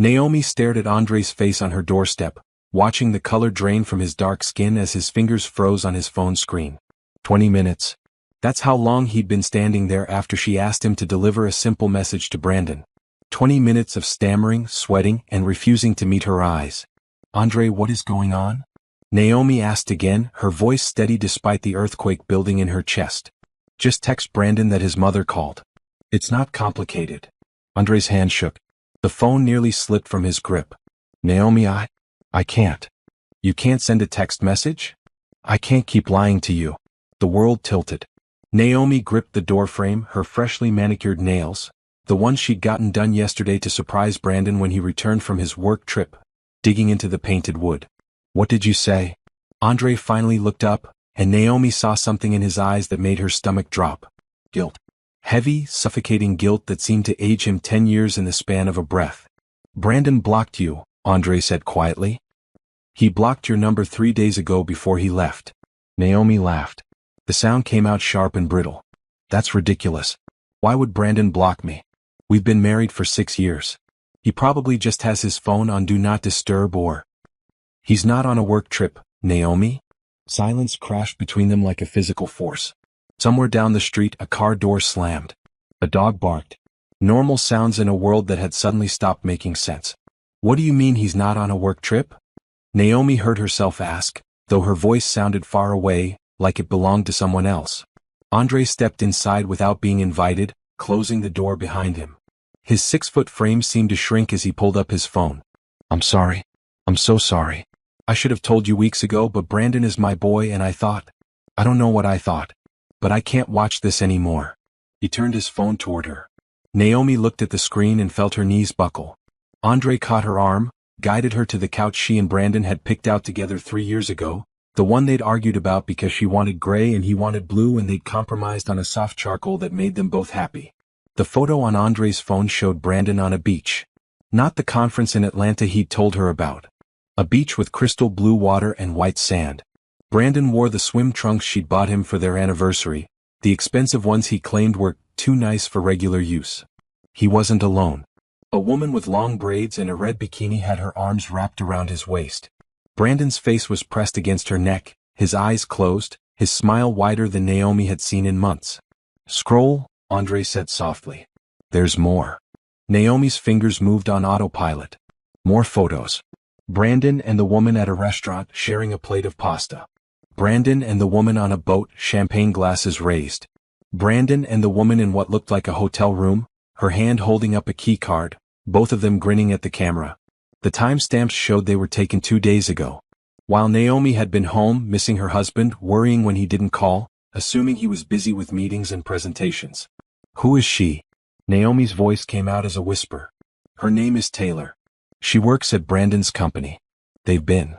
Naomi stared at Andre's face on her doorstep, watching the color drain from his dark skin as his fingers froze on his phone screen. 20 minutes. That's how long he'd been standing there after she asked him to deliver a simple message to Brandon. 20 minutes of stammering, sweating, and refusing to meet her eyes. Andre, what is going on? Naomi asked again, her voice steady despite the earthquake building in her chest. Just text Brandon that his mother called. It's not complicated. Andre's hand shook. The phone nearly slipped from his grip. Naomi, I can't. You can't send a text message? I can't keep lying to you. The world tilted. Naomi gripped the doorframe, her freshly manicured nails, the ones she'd gotten done yesterday to surprise Brandon when he returned from his work trip, digging into the painted wood. What did you say? Andre finally looked up, and Naomi saw something in his eyes that made her stomach drop. Guilt. Heavy, suffocating guilt that seemed to age him 10 years in the span of a breath. Brandon blocked you, Andre said quietly. He blocked your number 3 days ago before he left. Naomi laughed. The sound came out sharp and brittle. That's ridiculous. Why would Brandon block me? We've been married for 6 years. He probably just has his phone on Do Not Disturb or... He's not on a work trip, Naomi? Silence crashed between them like a physical force. Somewhere down the street a car door slammed. A dog barked. Normal sounds in a world that had suddenly stopped making sense. What do you mean he's not on a work trip? Naomi heard herself ask, though her voice sounded far away, like it belonged to someone else. Andre stepped inside without being invited, closing the door behind him. His 6-foot frame seemed to shrink as he pulled up his phone. I'm sorry. I'm so sorry. I should have told you weeks ago, but Brandon is my boy and I don't know what I thought. But I can't watch this anymore. He turned his phone toward her. Naomi looked at the screen and felt her knees buckle. Andre caught her arm, guided her to the couch she and Brandon had picked out together 3 years ago, the one they'd argued about because she wanted gray and he wanted blue, and they'd compromised on a soft charcoal that made them both happy. The photo on Andre's phone showed Brandon on a beach. Not the conference in Atlanta he'd told her about. A beach with crystal blue water and white sand. Brandon wore the swim trunks she'd bought him for their anniversary, the expensive ones he claimed were too nice for regular use. He wasn't alone. A woman with long braids and a red bikini had her arms wrapped around his waist. Brandon's face was pressed against her neck, his eyes closed, his smile wider than Naomi had seen in months. Scroll, Andre said softly. There's more. Naomi's fingers moved on autopilot. More photos. Brandon and the woman at a restaurant sharing a plate of pasta. Brandon and the woman on a boat, champagne glasses raised. Brandon and the woman in what looked like a hotel room, her hand holding up a key card, both of them grinning at the camera. The timestamps showed they were taken 2 days ago. While Naomi had been home, missing her husband, worrying when he didn't call, assuming he was busy with meetings and presentations. Who is she? Naomi's voice came out as a whisper. Her name is Taylor. She works at Brandon's company. They've been.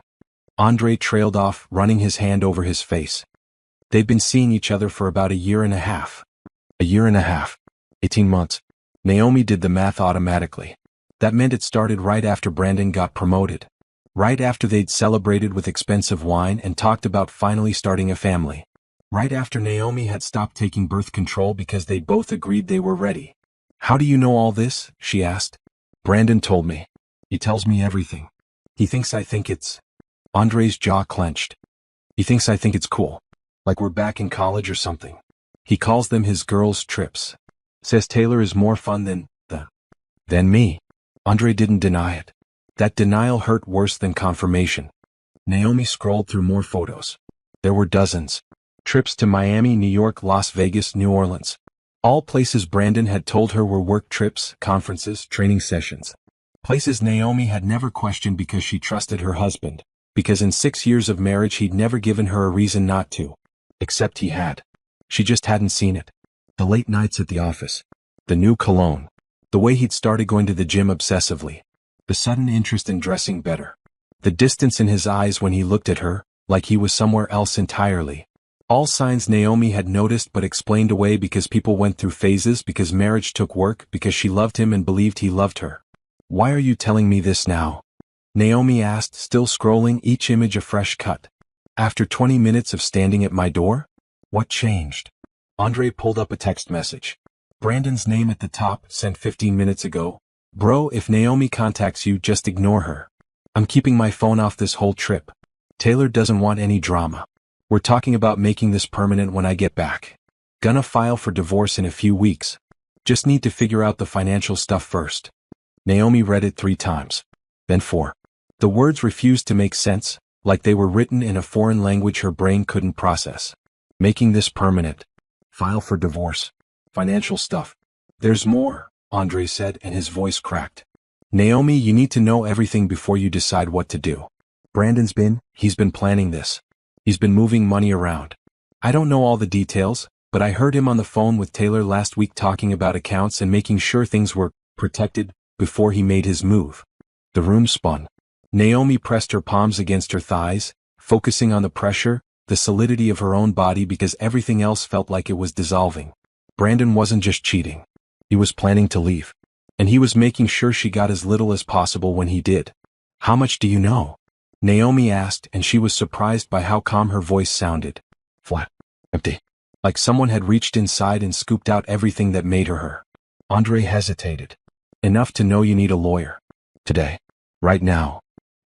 Andre trailed off, running his hand over his face. They've been seeing each other for about a year and a half. A year and a half. 18 months. Naomi did the math automatically. That meant it started right after Brandon got promoted. Right after they'd celebrated with expensive wine and talked about finally starting a family. Right after Naomi had stopped taking birth control because they both agreed they were ready. How do you know all this? She asked. Brandon told me. He tells me everything. He thinks I think it's... Andre's jaw clenched. He thinks I think it's cool. Like we're back in college or something. He calls them his girls' trips. Says Taylor is more fun than me. Andre didn't deny it. That denial hurt worse than confirmation. Naomi scrolled through more photos. There were dozens. Trips to Miami, New York, Las Vegas, New Orleans. All places Brandon had told her were work trips, conferences, training sessions. Places Naomi had never questioned because she trusted her husband. Because in 6 years of marriage he'd never given her a reason not to. Except he had. She just hadn't seen it. The late nights at the office. The new cologne. The way he'd started going to the gym obsessively. The sudden interest in dressing better. The distance in his eyes when he looked at her, like he was somewhere else entirely. All signs Naomi had noticed but explained away because people went through phases, because marriage took work, because she loved him and believed he loved her. Why are you telling me this now? Naomi asked, still scrolling, each image a fresh cut. After 20 minutes of standing at my door? What changed? Andre pulled up a text message. Brandon's name at the top, sent 15 minutes ago. Bro, if Naomi contacts you, just ignore her. I'm keeping my phone off this whole trip. Taylor doesn't want any drama. We're talking about making this permanent when I get back. Gonna file for divorce in a few weeks. Just need to figure out the financial stuff first. Naomi read it 3 times. Then 4. The words refused to make sense, like they were written in a foreign language her brain couldn't process. Making this permanent. File for divorce. Financial stuff. There's more, Andre said, and his voice cracked. Naomi, you need to know everything before you decide what to do. He's been planning this. He's been moving money around. I don't know all the details, but I heard him on the phone with Taylor last week talking about accounts and making sure things were protected before he made his move. The room spun. Naomi pressed her palms against her thighs, focusing on the pressure, the solidity of her own body because everything else felt like it was dissolving. Brandon wasn't just cheating. He was planning to leave. And he was making sure she got as little as possible when he did. How much do you know? Naomi asked, and she was surprised by how calm her voice sounded. Flat. Empty. Like someone had reached inside and scooped out everything that made her her. Andre hesitated. Enough to know you need a lawyer. Today. Right now.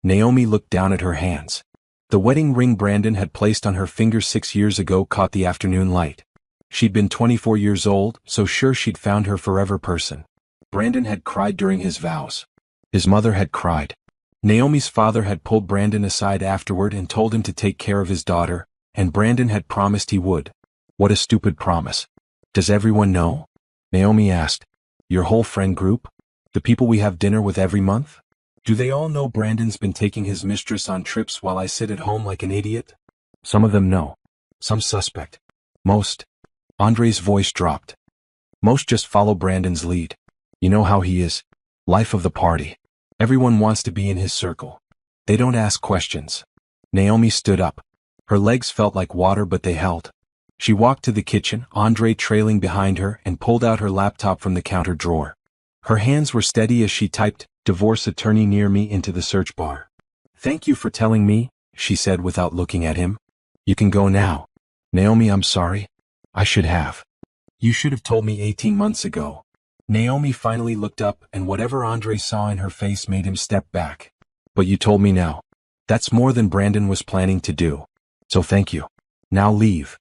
Naomi looked down at her hands. The wedding ring Brandon had placed on her finger 6 years ago caught the afternoon light. She'd been 24 years old, so sure she'd found her forever person. Brandon had cried during his vows. His mother had cried. Naomi's father had pulled Brandon aside afterward and told him to take care of his daughter, and Brandon had promised he would. What a stupid promise. Does everyone know? Naomi asked. Your whole friend group? The people we have dinner with every month? Do they all know Brandon's been taking his mistress on trips while I sit at home like an idiot? Some of them know. Some suspect. Most. Andre's voice dropped. Most just follow Brandon's lead. You know how he is. Life of the party. Everyone wants to be in his circle. They don't ask questions. Naomi stood up. Her legs felt like water, but they held. She walked to the kitchen, Andre trailing behind her, and pulled out her laptop from the counter drawer. Her hands were steady as she typed, "Divorce attorney near me," into the search bar. Thank you for telling me, she said without looking at him. You can go now. Naomi, I'm sorry. I should have. You should have told me 18 months ago. Naomi finally looked up, and whatever Andre saw in her face made him step back. But you told me now. That's more than Brandon was planning to do. So thank you. Now leave.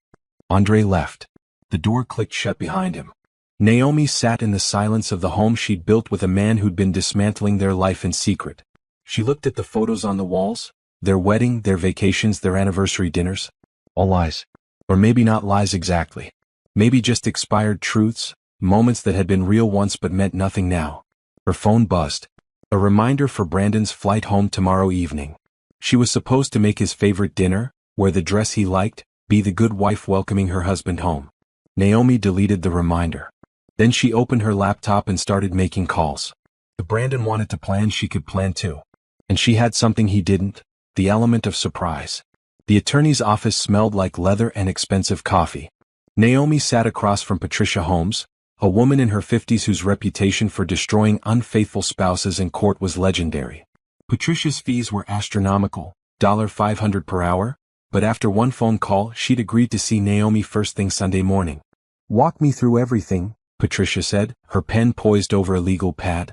Andre left. The door clicked shut behind him. Naomi sat in the silence of the home she'd built with a man who'd been dismantling their life in secret. She looked at the photos on the walls, their wedding, their vacations, their anniversary dinners. All lies. Or maybe not lies exactly. Maybe just expired truths, moments that had been real once but meant nothing now. Her phone buzzed. A reminder for Brandon's flight home tomorrow evening. She was supposed to make his favorite dinner, wear the dress he liked, be the good wife welcoming her husband home. Naomi deleted the reminder. Then she opened her laptop and started making calls. If Brandon wanted to plan, she could plan too. And she had something he didn't, the element of surprise. The attorney's office smelled like leather and expensive coffee. Naomi sat across from Patricia Holmes, a woman in her 50s whose reputation for destroying unfaithful spouses in court was legendary. Patricia's fees were astronomical, $500 per hour, but after one phone call she'd agreed to see Naomi first thing Sunday morning. Walk me through everything, Patricia said, her pen poised over a legal pad.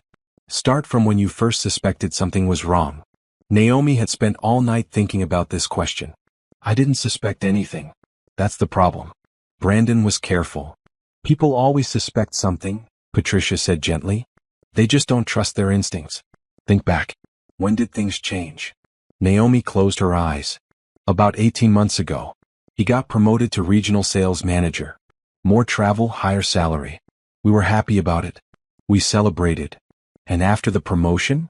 Start from when you first suspected something was wrong. Naomi had spent all night thinking about this question. I didn't suspect anything. That's the problem. Brandon was careful. People always suspect something, Patricia said gently. They just don't trust their instincts. Think back. When did things change? Naomi closed her eyes. About 18 months ago. He got promoted to regional sales manager. More travel, higher salary. We were happy about it. We celebrated. And after the promotion?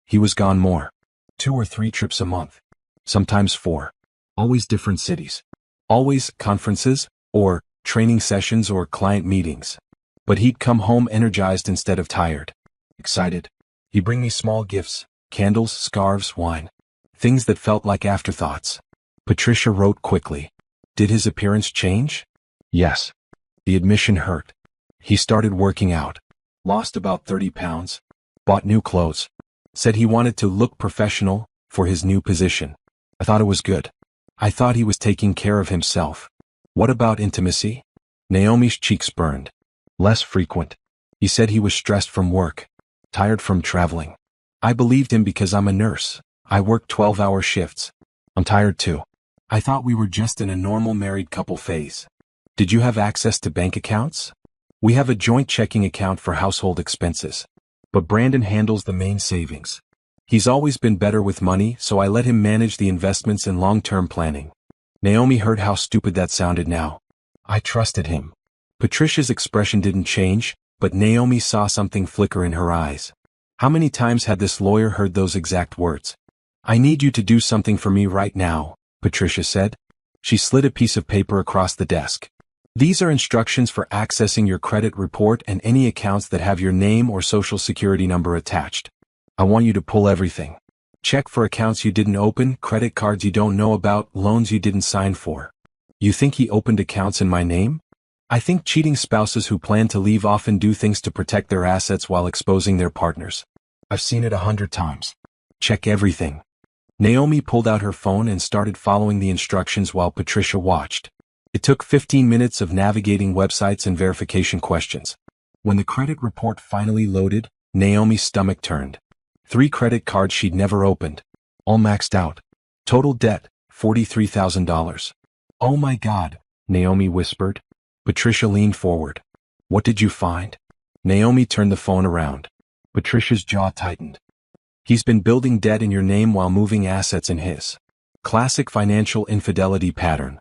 He was gone more. 2 or 3 trips a month. Sometimes 4. Always different cities. Always conferences, or training sessions or client meetings. But he'd come home energized instead of tired. Excited. He'd bring me small gifts, candles, scarves, wine. Things that felt like afterthoughts. Patricia wrote quickly. Did his appearance change? Yes. The admission hurt. He started working out. Lost about 30 pounds. Bought new clothes. Said he wanted to look professional for his new position. I thought it was good. I thought he was taking care of himself. What about intimacy? Naomi's cheeks burned. Less frequent. He said he was stressed from work. Tired from traveling. I believed him because I'm a nurse. I work 12-hour shifts. I'm tired too. I thought we were just in a normal married couple phase. Did you have access to bank accounts? We have a joint checking account for household expenses. But Brandon handles the main savings. He's always been better with money, so I let him manage the investments and long-term planning. Naomi heard how stupid that sounded now. I trusted him. Patricia's expression didn't change, but Naomi saw something flicker in her eyes. How many times had this lawyer heard those exact words? I need you to do something for me right now, Patricia said. She slid a piece of paper across the desk. These are instructions for accessing your credit report and any accounts that have your name or social security number attached. I want you to pull everything. Check for accounts you didn't open, credit cards you don't know about, loans you didn't sign for. You think he opened accounts in my name? I think cheating spouses who plan to leave often do things to protect their assets while exposing their partners. I've seen it 100 times. Check everything. Naomi pulled out her phone and started following the instructions while Patricia watched. It took 15 minutes of navigating websites and verification questions. When the credit report finally loaded, Naomi's stomach turned. 3 credit cards she'd never opened. All maxed out. Total debt, $43,000. Oh my God, Naomi whispered. Patricia leaned forward. What did you find? Naomi turned the phone around. Patricia's jaw tightened. He's been building debt in your name while moving assets in his. Classic financial infidelity pattern.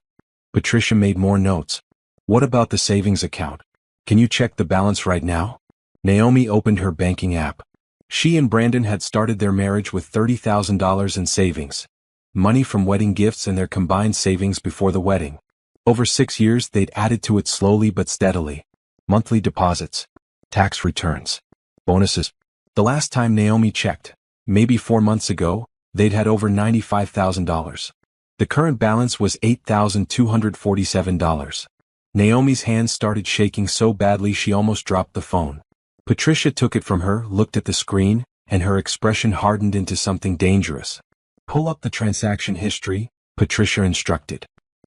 Patricia made more notes. What about the savings account? Can you check the balance right now? Naomi opened her banking app. She and Brandon had started their marriage with $30,000 in savings. Money from wedding gifts and their combined savings before the wedding. Over 6 years they'd added to it slowly but steadily. Monthly deposits. Tax returns. Bonuses. The last time Naomi checked, maybe 4 months ago, they'd had over $95,000. The current balance was $8,247. Naomi's hands started shaking so badly she almost dropped the phone. Patricia took it from her, looked at the screen, and her expression hardened into something dangerous. Pull up the transaction history, Patricia instructed.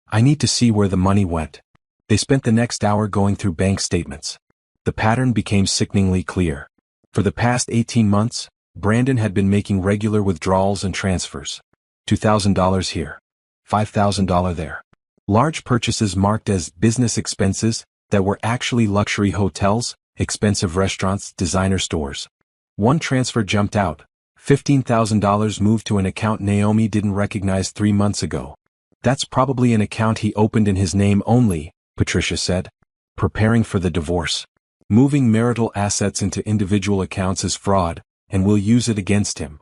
I need to see where the money went. They spent the next hour going through bank statements. The pattern became sickeningly clear. For the past 18 months, Brandon had been making regular withdrawals and transfers. $2,000 here. $5,000 there. Large purchases marked as business expenses that were actually luxury hotels, expensive restaurants, designer stores. One transfer jumped out. $15,000 moved to an account Naomi didn't recognize 3 months ago. That's probably an account he opened in his name only, Patricia said. Preparing for the divorce. Moving marital assets into individual accounts is fraud, and we'll use it against him.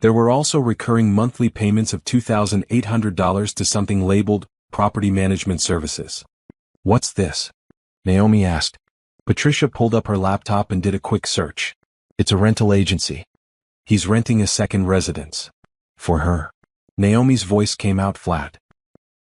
There were also recurring monthly payments of $2,800 to something labeled Property Management Services. What's this? Naomi asked. Patricia pulled up her laptop and did a quick search. It's a rental agency. He's renting a second residence. For her. Naomi's voice came out flat.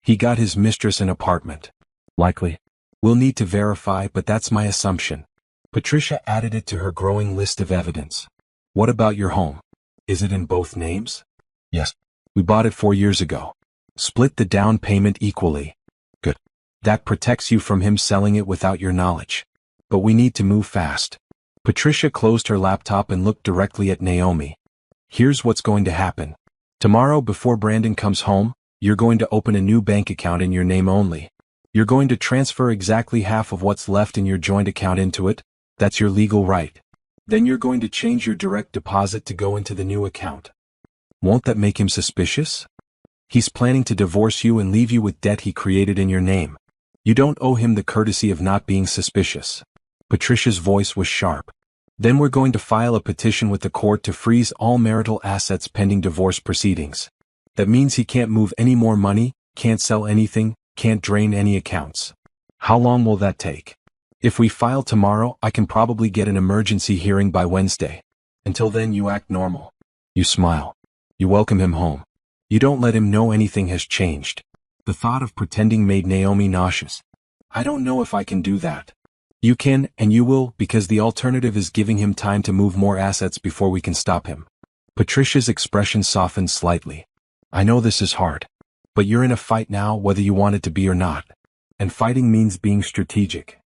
He got his mistress an apartment. Likely. We'll need to verify, but that's my assumption. Patricia added it to her growing list of evidence. What about your home? Is it in both names? Yes. We bought it 4 years ago. Split the down payment equally. Good. That protects you from him selling it without your knowledge. But we need to move fast. Patricia closed her laptop and looked directly at Naomi. Here's what's going to happen. Tomorrow before Brandon comes home, you're going to open a new bank account in your name only. You're going to transfer exactly half of what's left in your joint account into it. That's your legal right. Then you're going to change your direct deposit to go into the new account. Won't that make him suspicious? He's planning to divorce you and leave you with debt he created in your name. You don't owe him the courtesy of not being suspicious. Patricia's voice was sharp. Then we're going to file a petition with the court to freeze all marital assets pending divorce proceedings. That means he can't move any more money, can't sell anything, can't drain any accounts. How long will that take? If we file tomorrow, I can probably get an emergency hearing by Wednesday. Until then, you act normal. You smile. You welcome him home. You don't let him know anything has changed. The thought of pretending made Naomi nauseous. I don't know if I can do that. You can, and you will, because the alternative is giving him time to move more assets before we can stop him. Patricia's expression softened slightly. I know this is hard. But you're in a fight now, whether you want it to be or not. And fighting means being strategic.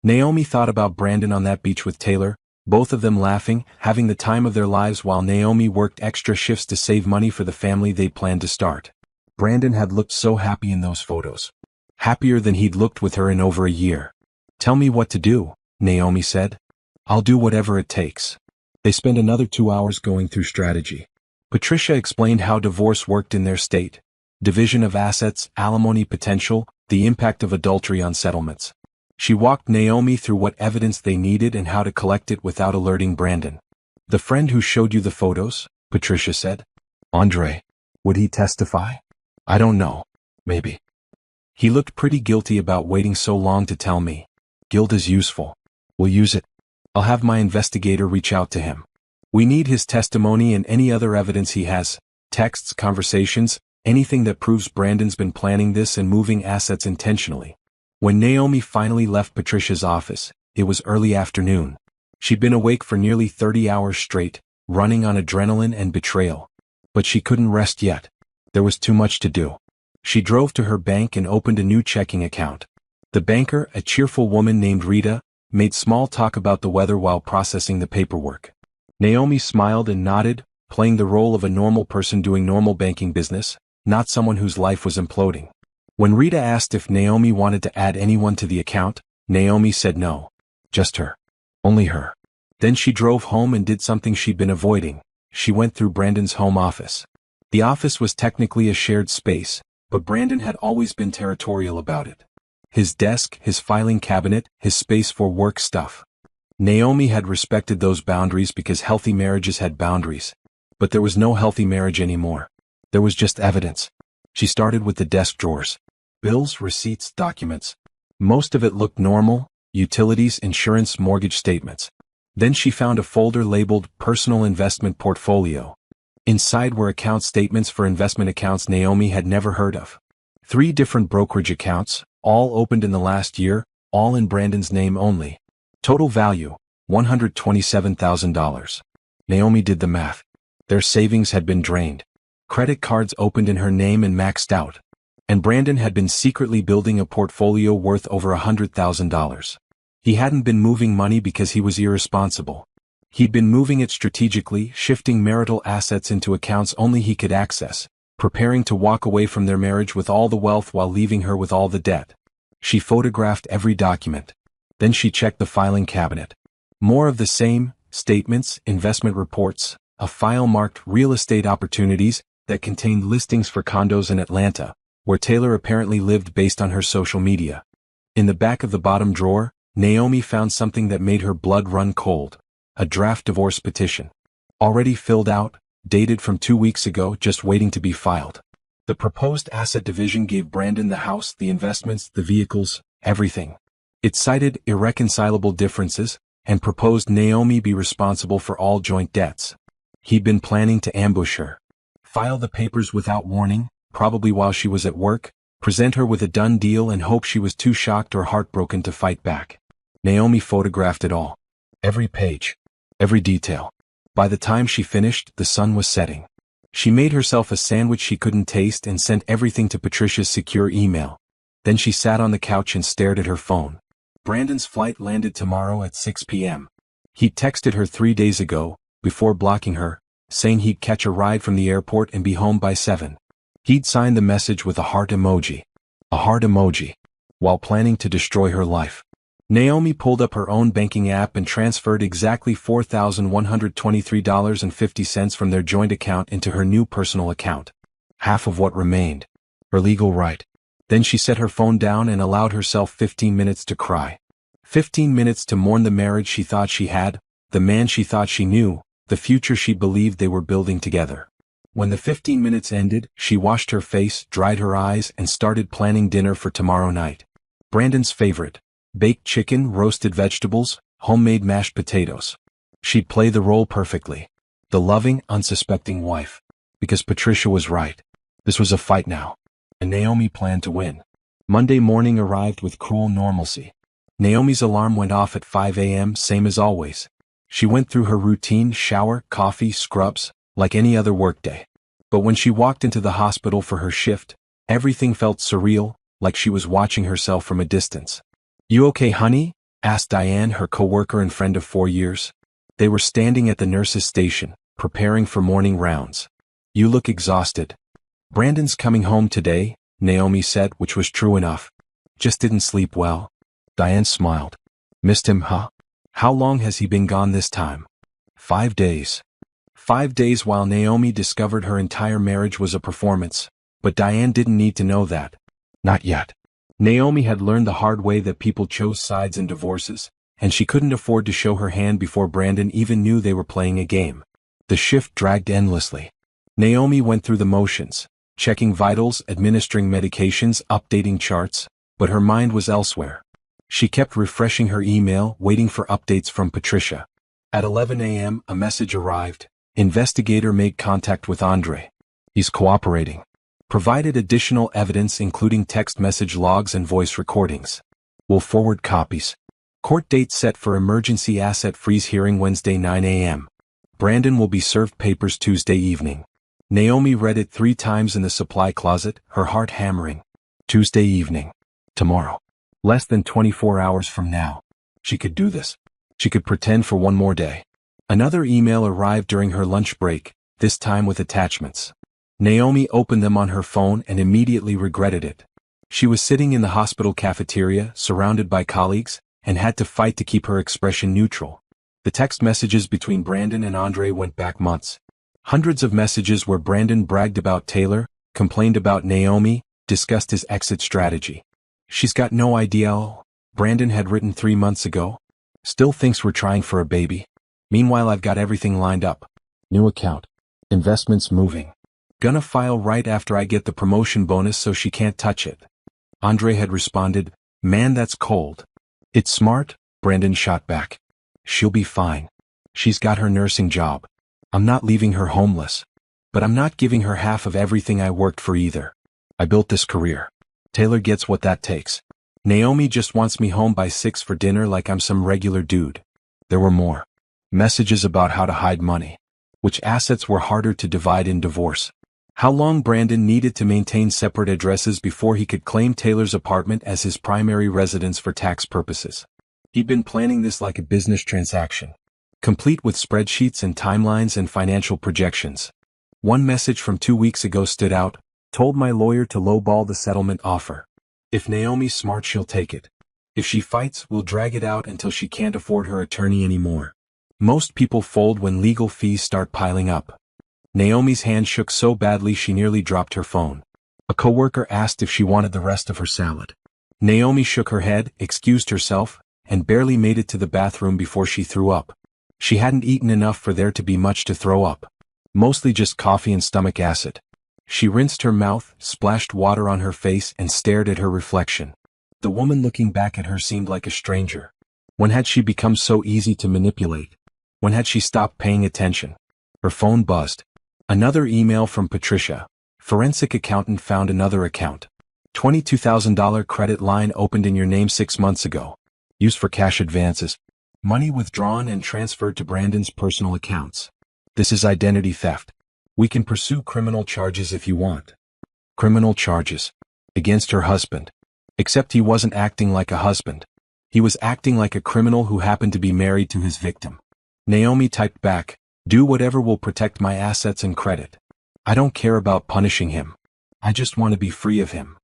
Naomi thought about Brandon on that beach with Taylor, both of them laughing, having the time of their lives while Naomi worked extra shifts to save money for the family they planned to start. Brandon had looked so happy in those photos. Happier than he'd looked with her in over a year. "Tell me what to do," Naomi said. "I'll do whatever it takes." They spent another 2 hours going through strategy. Patricia explained how divorce worked in their state. Division of assets, alimony potential, the impact of adultery on settlements. She walked Naomi through what evidence they needed and how to collect it without alerting Brandon. "The friend who showed you the photos," Patricia said. "Andre. Would he testify?" "I don't know. Maybe. He looked pretty guilty about waiting so long to tell me. Guilt is useful. We'll use it. I'll have my investigator reach out to him. We need his testimony and any other evidence he has, texts, conversations, anything that proves Brandon's been planning this and moving assets intentionally." When Naomi finally left Patricia's office, it was early afternoon. She'd been awake for nearly 30 hours straight, running on adrenaline and betrayal. But she couldn't rest yet. There was too much to do. She drove to her bank and opened a new checking account. The banker, a cheerful woman named Rita, made small talk about the weather while processing the paperwork. Naomi smiled and nodded, playing the role of a normal person doing normal banking business, not someone whose life was imploding. When Rita asked if Naomi wanted to add anyone to the account, Naomi said no. Just her. Only her. Then she drove home and did something she'd been avoiding. She went through Brandon's home office. The office was technically a shared space, but Brandon had always been territorial about it. His desk, his filing cabinet, his space for work stuff. Naomi had respected those boundaries because healthy marriages had boundaries. But there was no healthy marriage anymore. There was just evidence. She started with the desk drawers. Bills, receipts, documents. Most of it looked normal: utilities, insurance, mortgage statements. Then she found a folder labeled Personal Investment Portfolio. Inside were account statements for investment accounts Naomi had never heard of. 3 different brokerage accounts, all opened in the last year, all in Brandon's name only. Total value, $127,000. Naomi did the math. Their savings had been drained. Credit cards opened in her name and maxed out. And Brandon had been secretly building a portfolio worth over $100,000. He hadn't been moving money because he was irresponsible. He'd been moving it strategically, shifting marital assets into accounts only he could access, preparing to walk away from their marriage with all the wealth while leaving her with all the debt. She photographed every document. Then she checked the filing cabinet. More of the same: statements, investment reports, a file marked Real Estate Opportunities that contained listings for condos in Atlanta, where Taylor apparently lived based on her social media. In the back of the bottom drawer, Naomi found something that made her blood run cold: a draft divorce petition. Already filled out, dated from 2 weeks ago, just waiting to be filed. The proposed asset division gave Brandon the house, the investments, the vehicles, everything. It cited irreconcilable differences, and proposed Naomi be responsible for all joint debts. He'd been planning to ambush her. File the papers without warning, probably while she was at work, present her with a done deal and hope she was too shocked or heartbroken to fight back. Naomi photographed it all. Every page. Every detail. By the time she finished, the sun was setting. She made herself a sandwich she couldn't taste and sent everything to Patricia's secure email. Then she sat on the couch and stared at her phone. Brandon's flight landed tomorrow at 6 p.m. He'd texted her 3 days ago, before blocking her, saying he'd catch a ride from the airport and be home by 7. He'd signed the message with a heart emoji. A heart emoji. While planning to destroy her life. Naomi pulled up her own banking app and transferred exactly $4,123.50 from their joint account into her new personal account. Half of what remained. Her legal right. Then she set her phone down and allowed herself 15 minutes to cry. 15 minutes to mourn the marriage she thought she had, the man she thought she knew, the future she believed they were building together. When the 15 minutes ended, she washed her face, dried her eyes, and started planning dinner for tomorrow night. Brandon's favorite: baked chicken, roasted vegetables, homemade mashed potatoes. She'd play the role perfectly. The loving, unsuspecting wife. Because Patricia was right. This was a fight now. And Naomi planned to win. Monday morning arrived with cruel normalcy. Naomi's alarm went off at 5 a.m., same as always. She went through her routine: shower, coffee, scrubs, like any other workday. But when she walked into the hospital for her shift, everything felt surreal, like she was watching herself from a distance. "You okay, honey?" asked Diane, her coworker and friend of 4 years. They were standing at the nurse's station, preparing for morning rounds. "You look exhausted." "Brandon's coming home today," Naomi said, which was true enough. "Just didn't sleep well." Diane smiled. "Missed him, huh? How long has he been gone this time?" 5 days. 5 days. While Naomi discovered her entire marriage was a performance, but Diane didn't need to know that. Not yet. Naomi had learned the hard way that people chose sides in divorces, and she couldn't afford to show her hand before Brandon even knew they were playing a game. The shift dragged endlessly. Naomi went through the motions, checking vitals, administering medications, updating charts, but her mind was elsewhere. She kept refreshing her email, waiting for updates from Patricia. At 11 a.m., a message arrived. "Investigator made contact with Andre. He's cooperating. Provided additional evidence including text message logs and voice recordings. Will forward copies. Court date set for emergency asset freeze hearing Wednesday 9 a.m. Brandon will be served papers Tuesday evening." Naomi read it 3 times in the supply closet, her heart hammering. Tuesday evening. Tomorrow. Less than 24 hours from now. She could do this. She could pretend for one more day. Another email arrived during her lunch break, this time with attachments. Naomi opened them on her phone and immediately regretted it. She was sitting in the hospital cafeteria, surrounded by colleagues, and had to fight to keep her expression neutral. The text messages between Brandon and Andre went back months. Hundreds of messages where Brandon bragged about Taylor, complained about Naomi, discussed his exit strategy. "She's got no idea," Brandon had written 3 months ago. "Still thinks we're trying for a baby. Meanwhile, I've got everything lined up. New account. Investments moving. Gonna file right after I get the promotion bonus so she can't touch it." Andre had responded, "Man, that's cold." "It's smart," Brandon shot back. "She'll be fine. She's got her nursing job. I'm not leaving her homeless. But I'm not giving her half of everything I worked for either. I built this career. Taylor gets what that takes. Naomi just wants me home by 6 for dinner like I'm some regular dude." There were more. Messages about how to hide money. Which assets were harder to divide in divorce. How long Brandon needed to maintain separate addresses before he could claim Taylor's apartment as his primary residence for tax purposes. He'd been planning this like a business transaction, complete with spreadsheets and timelines and financial projections. One message from 2 weeks ago stood out. "Told my lawyer to lowball the settlement offer. If Naomi's smart, she'll take it. If she fights, we'll drag it out until she can't afford her attorney anymore." Most people fold when legal fees start piling up. Naomi's hand shook so badly she nearly dropped her phone. A coworker asked if she wanted the rest of her salad. Naomi shook her head, excused herself, and barely made it to the bathroom before she threw up. She hadn't eaten enough for there to be much to throw up. Mostly just coffee and stomach acid. She rinsed her mouth, splashed water on her face, and stared at her reflection. The woman looking back at her seemed like a stranger. When had she become so easy to manipulate? When had she stopped paying attention? Her phone buzzed. Another email from Patricia. Forensic accountant found another account. $22,000 credit line opened in your name 6 months ago. Used for cash advances. Money withdrawn and transferred to Brandon's personal accounts. This is identity theft. We can pursue criminal charges if you want. Criminal charges. Against her husband. Except he wasn't acting like a husband. He was acting like a criminal who happened to be married to his victim. Naomi typed back, "Do whatever will protect my assets and credit. I don't care about punishing him. I just want to be free of him."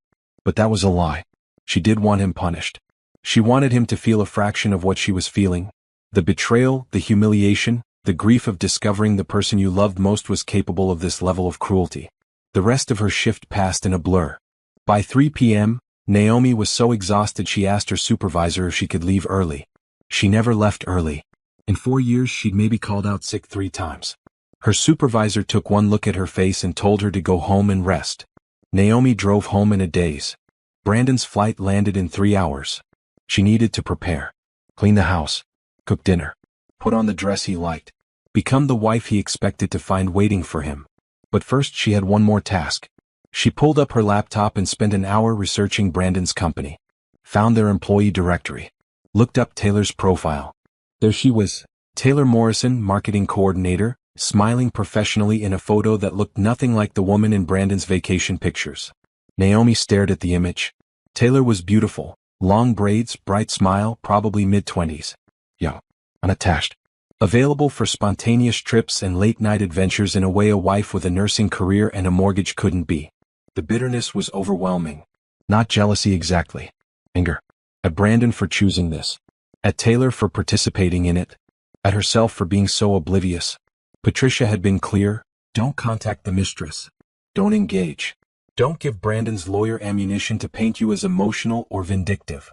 But that was a lie. She did want him punished. She wanted him to feel a fraction of what she was feeling. The betrayal, the humiliation, the grief of discovering the person you loved most was capable of this level of cruelty. The rest of her shift passed in a blur. By 3 p.m., Naomi was so exhausted she asked her supervisor if she could leave early. She never left early. In 4 years she'd maybe called out sick 3 times. Her supervisor took one look at her face and told her to go home and rest. Naomi drove home in a daze. Brandon's flight landed in 3 hours. She needed to prepare. Clean the house. Cook dinner. Put on the dress he liked. Become the wife he expected to find waiting for him. But first she had one more task. She pulled up her laptop and spent an hour researching Brandon's company. Found their employee directory. Looked up Taylor's profile. There she was, Taylor Morrison, marketing coordinator, smiling professionally in a photo that looked nothing like the woman in Brandon's vacation pictures. Naomi stared at the image. Taylor was beautiful, long braids, bright smile, probably mid-20s. Young, unattached. Available for spontaneous trips and late-night adventures in a way a wife with a nursing career and a mortgage couldn't be. The bitterness was overwhelming. Not jealousy exactly. Anger. At Brandon for choosing this. At Taylor for participating in it. At herself for being so oblivious. Patricia had been clear, don't contact the mistress. Don't engage. Don't give Brandon's lawyer ammunition to paint you as emotional or vindictive.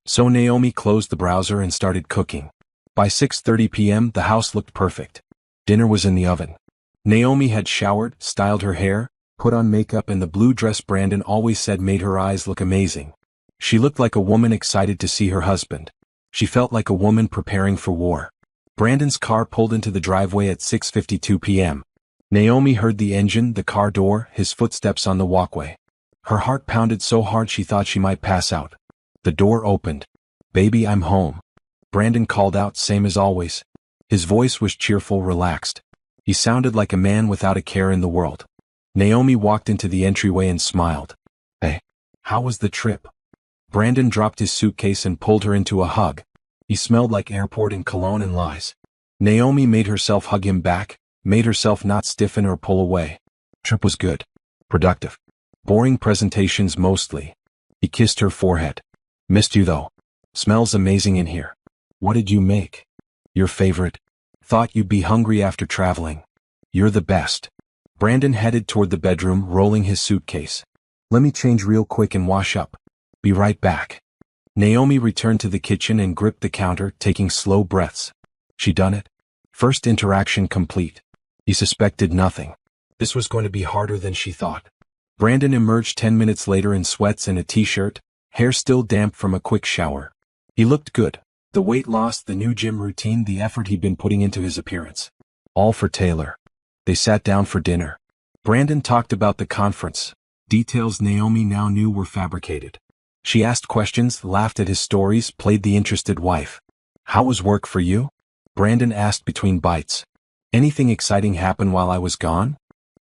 So Naomi closed the browser and started cooking. By 6:30 p.m. the house looked perfect. Dinner was in the oven. Naomi had showered, styled her hair, put on makeup and the blue dress Brandon always said made her eyes look amazing. She looked like a woman excited to see her husband. She felt like a woman preparing for war. Brandon's car pulled into the driveway at 6:52 p.m. Naomi heard the engine, the car door, his footsteps on the walkway. Her heart pounded so hard she thought she might pass out. The door opened. "Baby, I'm home." Brandon called out, same as always. His voice was cheerful, relaxed. He sounded like a man without a care in the world. Naomi walked into the entryway and smiled. "Hey, how was the trip?" Brandon dropped his suitcase and pulled her into a hug. He smelled like airport and cologne and lies. Naomi made herself hug him back, made herself not stiffen or pull away. Trip was good. Productive. Boring presentations mostly. He kissed her forehead. "Missed you though. Smells amazing in here. What did you make?" "Your favorite. Thought you'd be hungry after traveling. You're the best." Brandon headed toward the bedroom, rolling his suitcase. "Let me change real quick and wash up. Be right back." Naomi returned to the kitchen and gripped the counter, taking slow breaths. She done it. First interaction complete. He suspected nothing. This was going to be harder than she thought. Brandon emerged 10 minutes later in sweats and a t-shirt, hair still damp from a quick shower. He looked good. The weight loss, the new gym routine, the effort he'd been putting into his appearance. All for Taylor. They sat down for dinner. Brandon talked about the conference. Details Naomi now knew were fabricated. She asked questions, laughed at his stories, played the interested wife. "How was work for you?" Brandon asked between bites. "Anything exciting happen while I was gone?"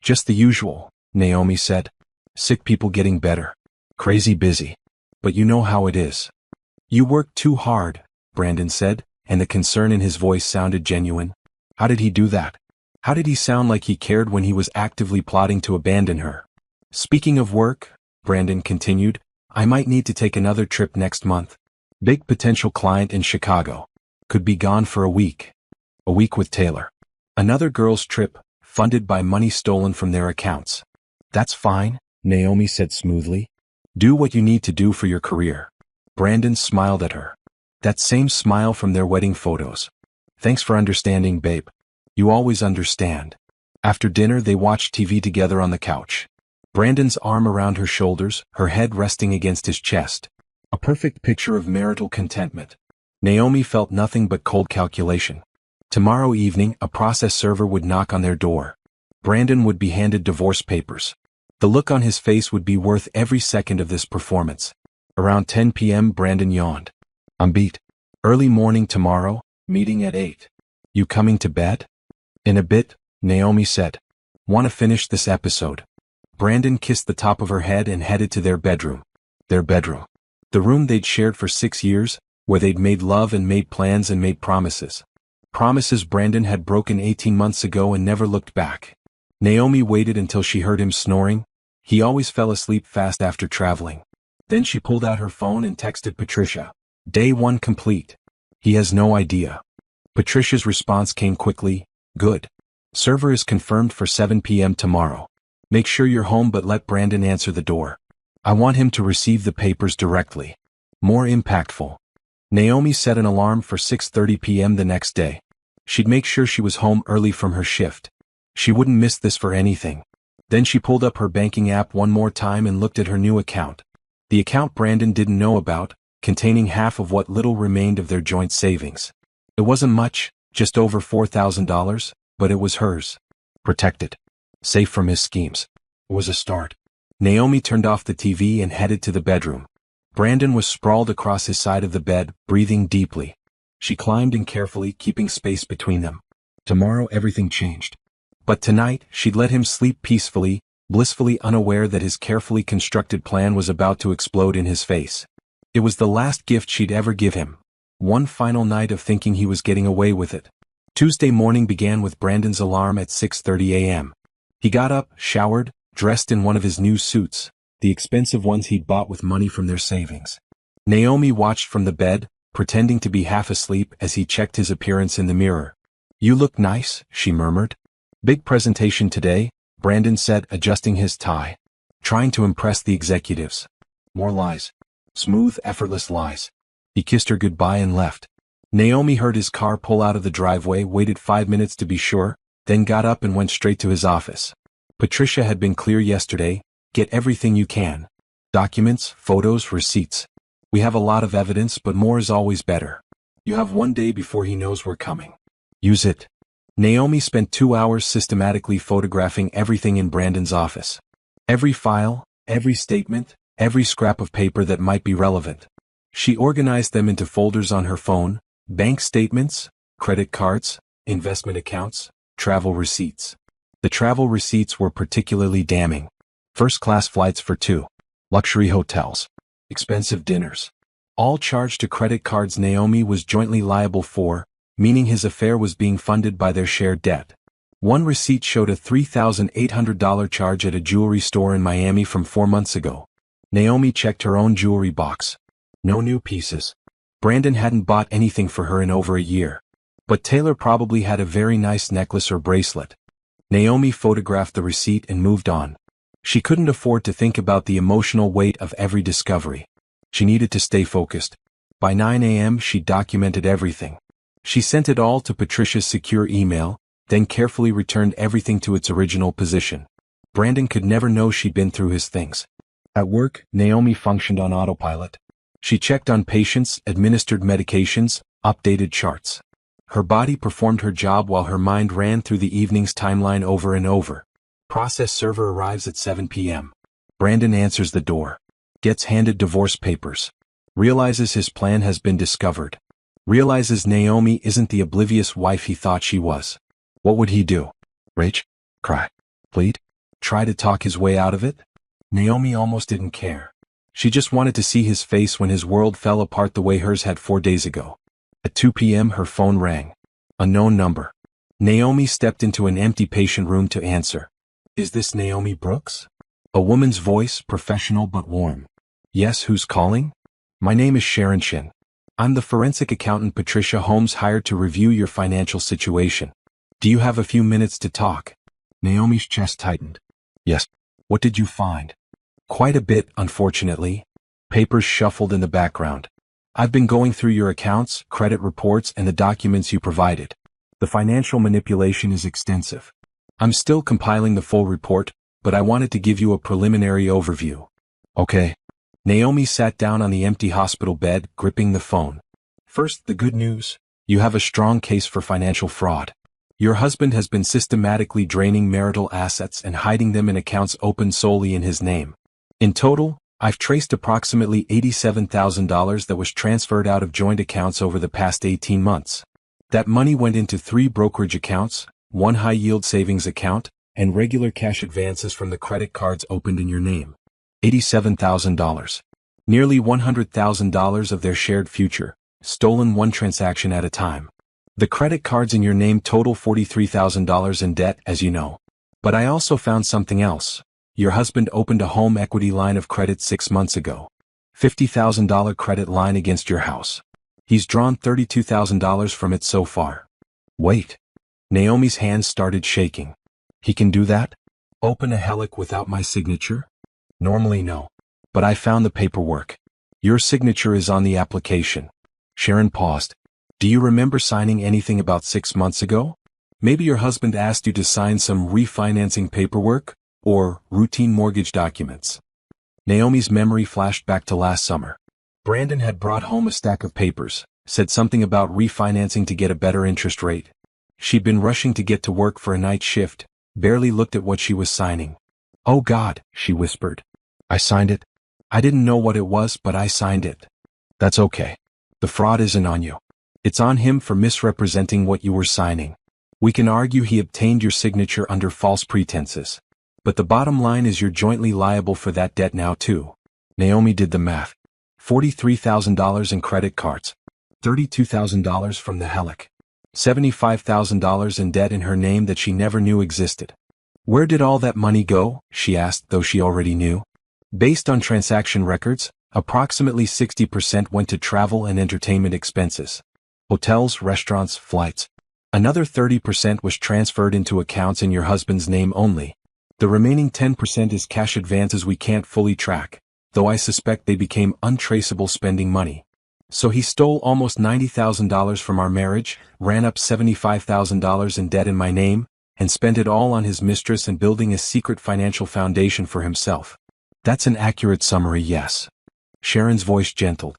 "Just the usual," Naomi said. "Sick people getting better. Crazy busy. But you know how it is." "You work too hard," Brandon said, and the concern in his voice sounded genuine. How did he do that? How did he sound like he cared when he was actively plotting to abandon her? "Speaking of work," Brandon continued, "I might need to take another trip next month. Big potential client in Chicago. Could be gone for a week. A week with Taylor. Another girl's trip, funded by money stolen from their accounts." "That's fine," Naomi said smoothly. "Do what you need to do for your career." Brandon smiled at her. That same smile from their wedding photos. "Thanks for understanding, babe. You always understand." After dinner they watched TV together on the couch. Brandon's arm around her shoulders, her head resting against his chest. A perfect picture of marital contentment. Naomi felt nothing but cold calculation. Tomorrow evening a process server would knock on their door. Brandon would be handed divorce papers. The look on his face would be worth every second of this performance. Around 10 p.m. Brandon yawned. "I'm beat. Early morning tomorrow, meeting at 8. You coming to bed?" "In a bit," Naomi said. "Want to finish this episode." Brandon kissed the top of her head and headed to their bedroom. Their bedroom. The room they'd shared for 6 years, where they'd made love and made plans and made promises. Promises Brandon had broken 18 months ago and never looked back. Naomi waited until she heard him snoring. He always fell asleep fast after traveling. Then she pulled out her phone and texted Patricia. "Day 1 complete. He has no idea." Patricia's response came quickly. "Good. Server is confirmed for 7 p.m. tomorrow. Make sure you're home but let Brandon answer the door. I want him to receive the papers directly. More impactful." Naomi set an alarm for 6:30 p.m. the next day. She'd make sure she was home early from her shift. She wouldn't miss this for anything. Then she pulled up her banking app one more time and looked at her new account. The account Brandon didn't know about, containing half of what little remained of their joint savings. It wasn't much, just over $4,000, but it was hers. Protected. Safe from his schemes. It was a start. Naomi turned off the TV and headed to the bedroom. Brandon was sprawled across his side of the bed, breathing deeply. She climbed in carefully, keeping space between them. Tomorrow everything changed. But tonight, she'd let him sleep peacefully, blissfully unaware that his carefully constructed plan was about to explode in his face. It was the last gift she'd ever give him. One final night of thinking he was getting away with it. Tuesday morning began with Brandon's alarm at 6:30 a.m. He got up, showered, dressed in one of his new suits, the expensive ones he'd bought with money from their savings. Naomi watched from the bed, pretending to be half asleep as he checked his appearance in the mirror. "You look nice," she murmured. "Big presentation today," Brandon said, adjusting his tie. "Trying to impress the executives." More lies. Smooth, effortless lies. He kissed her goodbye and left. Naomi heard his car pull out of the driveway, waited 5 minutes to be sure, then got up and went straight to his office. Patricia had been clear yesterday: get everything you can. Documents, photos, receipts. We have a lot of evidence, but more is always better. You have 1 day before he knows we're coming. Use it. Naomi spent 2 hours systematically photographing everything in Brandon's office. Every file, every statement, every scrap of paper that might be relevant. She organized them into folders on her phone: bank statements, credit cards, investment accounts, travel receipts. The travel receipts were particularly damning. First-class flights for 2. Luxury hotels. Expensive dinners. All charged to credit cards Naomi was jointly liable for, meaning his affair was being funded by their shared debt. One receipt showed a $3,800 charge at a jewelry store in Miami from 4 months ago. Naomi checked her own jewelry box. No new pieces. Brandon hadn't bought anything for her in over a year. But Taylor probably had a very nice necklace or bracelet. Naomi photographed the receipt and moved on. She couldn't afford to think about the emotional weight of every discovery. She needed to stay focused. By 9 a.m. she documented everything. She sent it all to Patricia's secure email, then carefully returned everything to its original position. Brandon could never know she'd been through his things. At work, Naomi functioned on autopilot. She checked on patients, administered medications, updated charts. Her body performed her job while her mind ran through the evening's timeline over and over. Process server arrives at 7 p.m. Brandon answers the door. Gets handed divorce papers. Realizes his plan has been discovered. Realizes Naomi isn't the oblivious wife he thought she was. What would he do? Rage? Cry? Plead? Try to talk his way out of it? Naomi almost didn't care. She just wanted to see his face when his world fell apart the way hers had 4 days ago. At 2 p.m. her phone rang. Unknown number. Naomi stepped into an empty patient room to answer. Is this Naomi Brooks? A woman's voice, professional but warm. Yes, who's calling? My name is Sharon Shin. I'm the forensic accountant Patricia Holmes hired to review your financial situation. Do you have a few minutes to talk? Naomi's chest tightened. Yes. What did you find? Quite a bit, unfortunately. Papers shuffled in the background. I've been going through your accounts, credit reports, and the documents you provided. The financial manipulation is extensive. I'm still compiling the full report, but I wanted to give you a preliminary overview. Okay. Naomi sat down on the empty hospital bed, gripping the phone. First, the good news. You have a strong case for financial fraud. Your husband has been systematically draining marital assets and hiding them in accounts opened solely in his name. In total, I've traced approximately $87,000 that was transferred out of joint accounts over the past 18 months. That money went into 3 brokerage accounts, 1 high-yield savings account, and regular cash advances from the credit cards opened in your name. $87,000. Nearly $100,000 of their shared future, stolen one transaction at a time. The credit cards in your name total $43,000 in debt, as you know. But I also found something else. Your husband opened a home equity line of credit 6 months ago. $50,000 credit line against your house. He's drawn $32,000 from it so far. Wait. Naomi's hands started shaking. He can do that? Open a HELOC without my signature? Normally no. But I found the paperwork. Your signature is on the application. Sharon paused. Do you remember signing anything about 6 months ago? Maybe your husband asked you to sign some refinancing paperwork, or routine mortgage documents. Naomi's memory flashed back to last summer. Brandon had brought home a stack of papers, said something about refinancing to get a better interest rate. She'd been rushing to get to work for a night shift, barely looked at what she was signing. Oh God, she whispered. I signed it. I didn't know what it was, but I signed it. That's okay. The fraud isn't on you. It's on him for misrepresenting what you were signing. We can argue he obtained your signature under false pretenses. But the bottom line is you're jointly liable for that debt now too. Naomi did the math. $43,000 in credit cards. $32,000 from the HELOC. $75,000 in debt in her name that she never knew existed. Where did all that money go? She asked, though she already knew. Based on transaction records, approximately 60% went to travel and entertainment expenses. Hotels, restaurants, flights. Another 30% was transferred into accounts in your husband's name only. The remaining 10% is cash advances we can't fully track, though I suspect they became untraceable spending money. So he stole almost $90,000 from our marriage, ran up $75,000 in debt in my name, and spent it all on his mistress and building a secret financial foundation for himself. That's an accurate summary, yes. Sharon's voice gentled.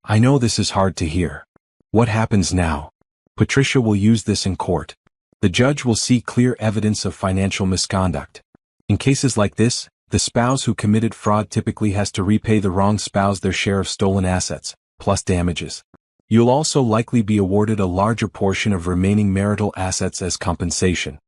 I know this is hard to hear. What happens now? Patricia will use this in court. The judge will see clear evidence of financial misconduct. In cases like this, the spouse who committed fraud typically has to repay the wrong spouse their share of stolen assets, plus damages. You'll also likely be awarded a larger portion of remaining marital assets as compensation.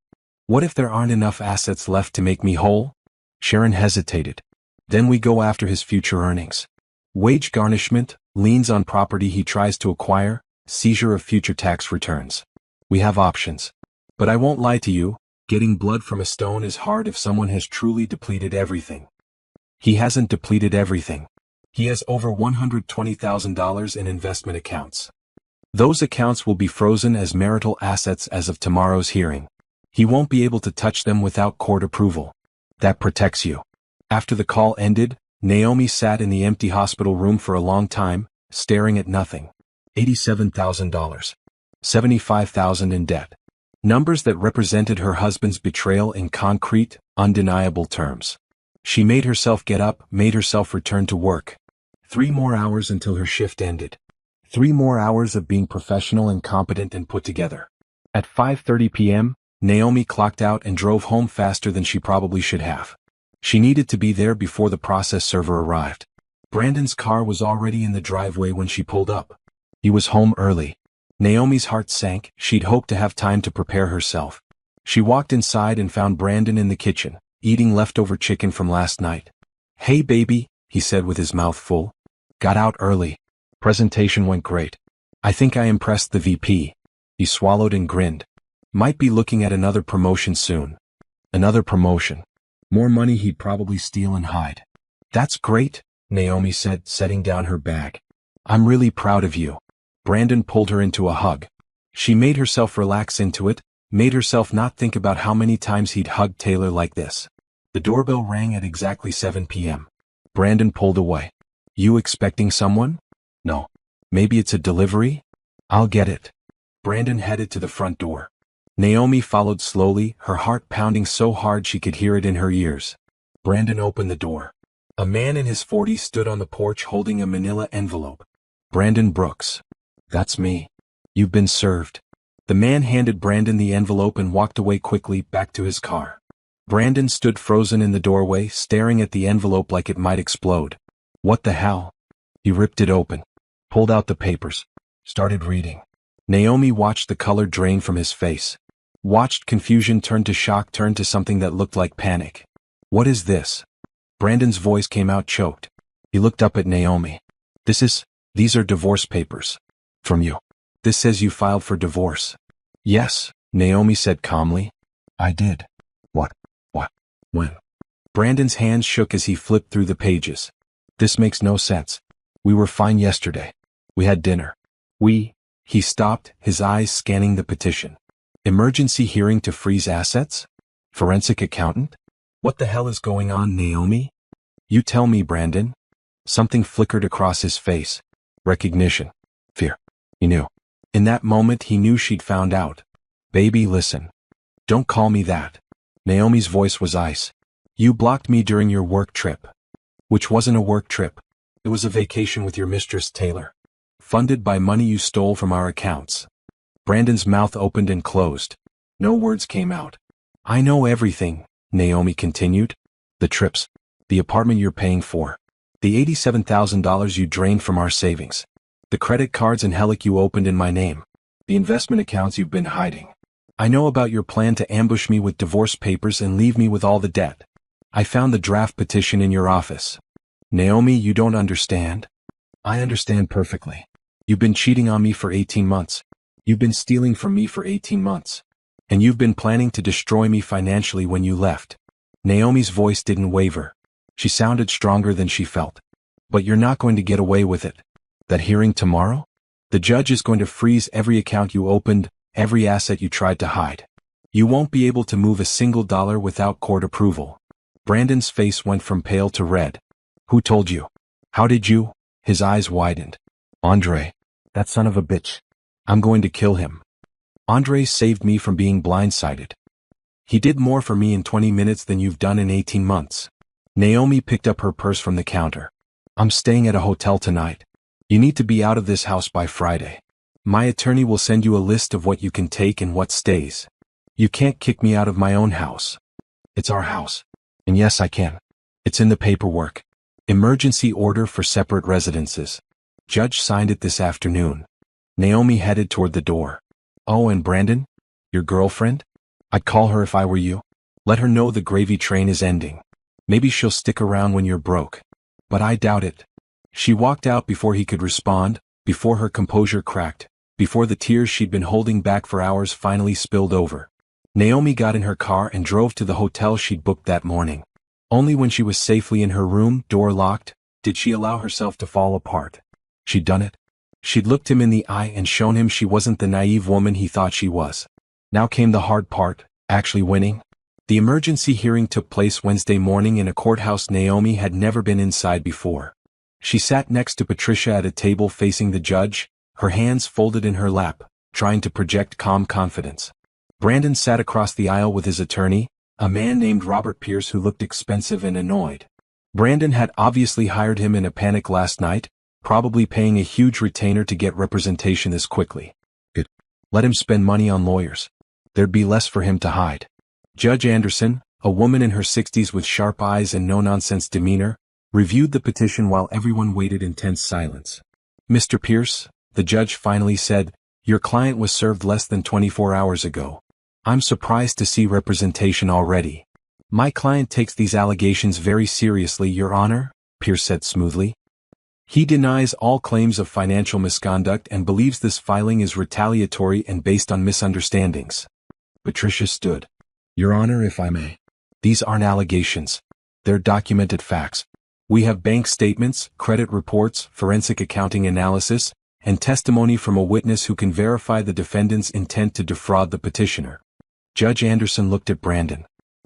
What if there aren't enough assets left to make me whole? Sharon hesitated. Then we go after his future earnings. Wage garnishment, liens on property he tries to acquire, seizure of future tax returns. We have options. But I won't lie to you, getting blood from a stone is hard if someone has truly depleted everything. He hasn't depleted everything. He has over $120,000 in investment accounts. Those accounts will be frozen as marital assets as of tomorrow's hearing. He won't be able to touch them without court approval. That protects you. After the call ended, Naomi sat in the empty hospital room for a long time, staring at nothing. $87,000. $75,000 in debt. Numbers that represented her husband's betrayal in concrete, undeniable terms. She made herself get up, made herself return to work. 3 more hours until her shift ended. 3 more hours of being professional and competent and put together. At 5:30 p.m., Naomi clocked out and drove home faster than she probably should have. She needed to be there before the process server arrived. Brandon's car was already in the driveway when she pulled up. He was home early. Naomi's heart sank. She'd hoped to have time to prepare herself. She walked inside and found Brandon in the kitchen, eating leftover chicken from last night. Hey baby, he said with his mouth full. Got out early. Presentation went great. I think I impressed the VP. He swallowed and grinned. Might be looking at another promotion soon. Another promotion. More money he'd probably steal and hide. That's great, Naomi said, setting down her bag. I'm really proud of you. Brandon pulled her into a hug. She made herself relax into it, made herself not think about how many times he'd hugged Taylor like this. The doorbell rang at exactly 7 p.m. Brandon pulled away. You expecting someone? No. Maybe it's a delivery? I'll get it. Brandon headed to the front door. Naomi followed slowly, her heart pounding so hard she could hear it in her ears. Brandon opened the door. A man in his 40s stood on the porch holding a manila envelope. Brandon Brooks. That's me. You've been served. The man handed Brandon the envelope and walked away quickly back to his car. Brandon stood frozen in the doorway, staring at the envelope like it might explode. What the hell? He ripped it open, pulled out the papers, started reading. Naomi watched the color drain from his face. Watched confusion turn to shock, turn to something that looked like panic. What is this? Brandon's voice came out choked. He looked up at Naomi. These are divorce papers. From you. This says you filed for divorce. Yes, Naomi said calmly. I did. What? When? Brandon's hands shook as he flipped through the pages. This makes no sense. We were fine yesterday. We had dinner. He stopped, his eyes scanning the petition. Emergency hearing to freeze assets? Forensic accountant? What the hell is going on, Naomi? You tell me, Brandon. Something flickered across his face. Recognition. Fear. He knew. In that moment he knew she'd found out. Baby, listen. Don't call me that. Naomi's voice was ice. You blocked me during your work trip. Which wasn't a work trip. It was a vacation with your mistress, Taylor. Funded by money you stole from our accounts. Brandon's mouth opened and closed. No words came out. I know everything, Naomi continued. The trips. The apartment you're paying for. The $87,000 you drained from our savings. The credit cards and helic you opened in my name. The investment accounts you've been hiding. I know about your plan to ambush me with divorce papers and leave me with all the debt. I found the draft petition in your office. Naomi, you don't understand. I understand perfectly. You've been cheating on me for 18 months. You've been stealing from me for 18 months. And you've been planning to destroy me financially when you left. Naomi's voice didn't waver. She sounded stronger than she felt. But you're not going to get away with it. That hearing tomorrow? The judge is going to freeze every account you opened, every asset you tried to hide. You won't be able to move a single dollar without court approval. Brandon's face went from pale to red. Who told you? How did you? His eyes widened. Andre. That son of a bitch. I'm going to kill him. Andre saved me from being blindsided. He did more for me in 20 minutes than you've done in 18 months. Naomi picked up her purse from the counter. I'm staying at a hotel tonight. You need to be out of this house by Friday. My attorney will send you a list of what you can take and what stays. You can't kick me out of my own house. It's our house. And yes, I can. It's in the paperwork. Emergency order for separate residences. Judge signed it this afternoon. Naomi headed toward the door. Oh, and Brandon? Your girlfriend? I'd call her if I were you. Let her know the gravy train is ending. Maybe she'll stick around when you're broke. But I doubt it. She walked out before he could respond, before her composure cracked, before the tears she'd been holding back for hours finally spilled over. Naomi got in her car and drove to the hotel she'd booked that morning. Only when she was safely in her room, door locked, did she allow herself to fall apart. She'd done it. She'd looked him in the eye and shown him she wasn't the naive woman he thought she was. Now came the hard part, actually winning. The emergency hearing took place Wednesday morning in a courthouse Naomi had never been inside before. She sat next to Patricia at a table facing the judge, her hands folded in her lap, trying to project calm confidence. Brandon sat across the aisle with his attorney, a man named Robert Pierce who looked expensive and annoyed. Brandon had obviously hired him in a panic last night, probably paying a huge retainer to get representation this quickly. Good. Let him spend money on lawyers. There'd be less for him to hide. Judge Anderson, a woman in her 60s with sharp eyes and no-nonsense demeanor, reviewed the petition while everyone waited in tense silence. Mr. Pierce, the judge finally said, your client was served less than 24 hours ago. I'm surprised to see representation already. My client takes these allegations very seriously, Your Honor, Pierce said smoothly. He denies all claims of financial misconduct and believes this filing is retaliatory and based on misunderstandings. Patricia stood. Your Honor, if I may. These aren't allegations. They're documented facts. We have bank statements, credit reports, forensic accounting analysis, and testimony from a witness who can verify the defendant's intent to defraud the petitioner. Judge Anderson looked at Brandon.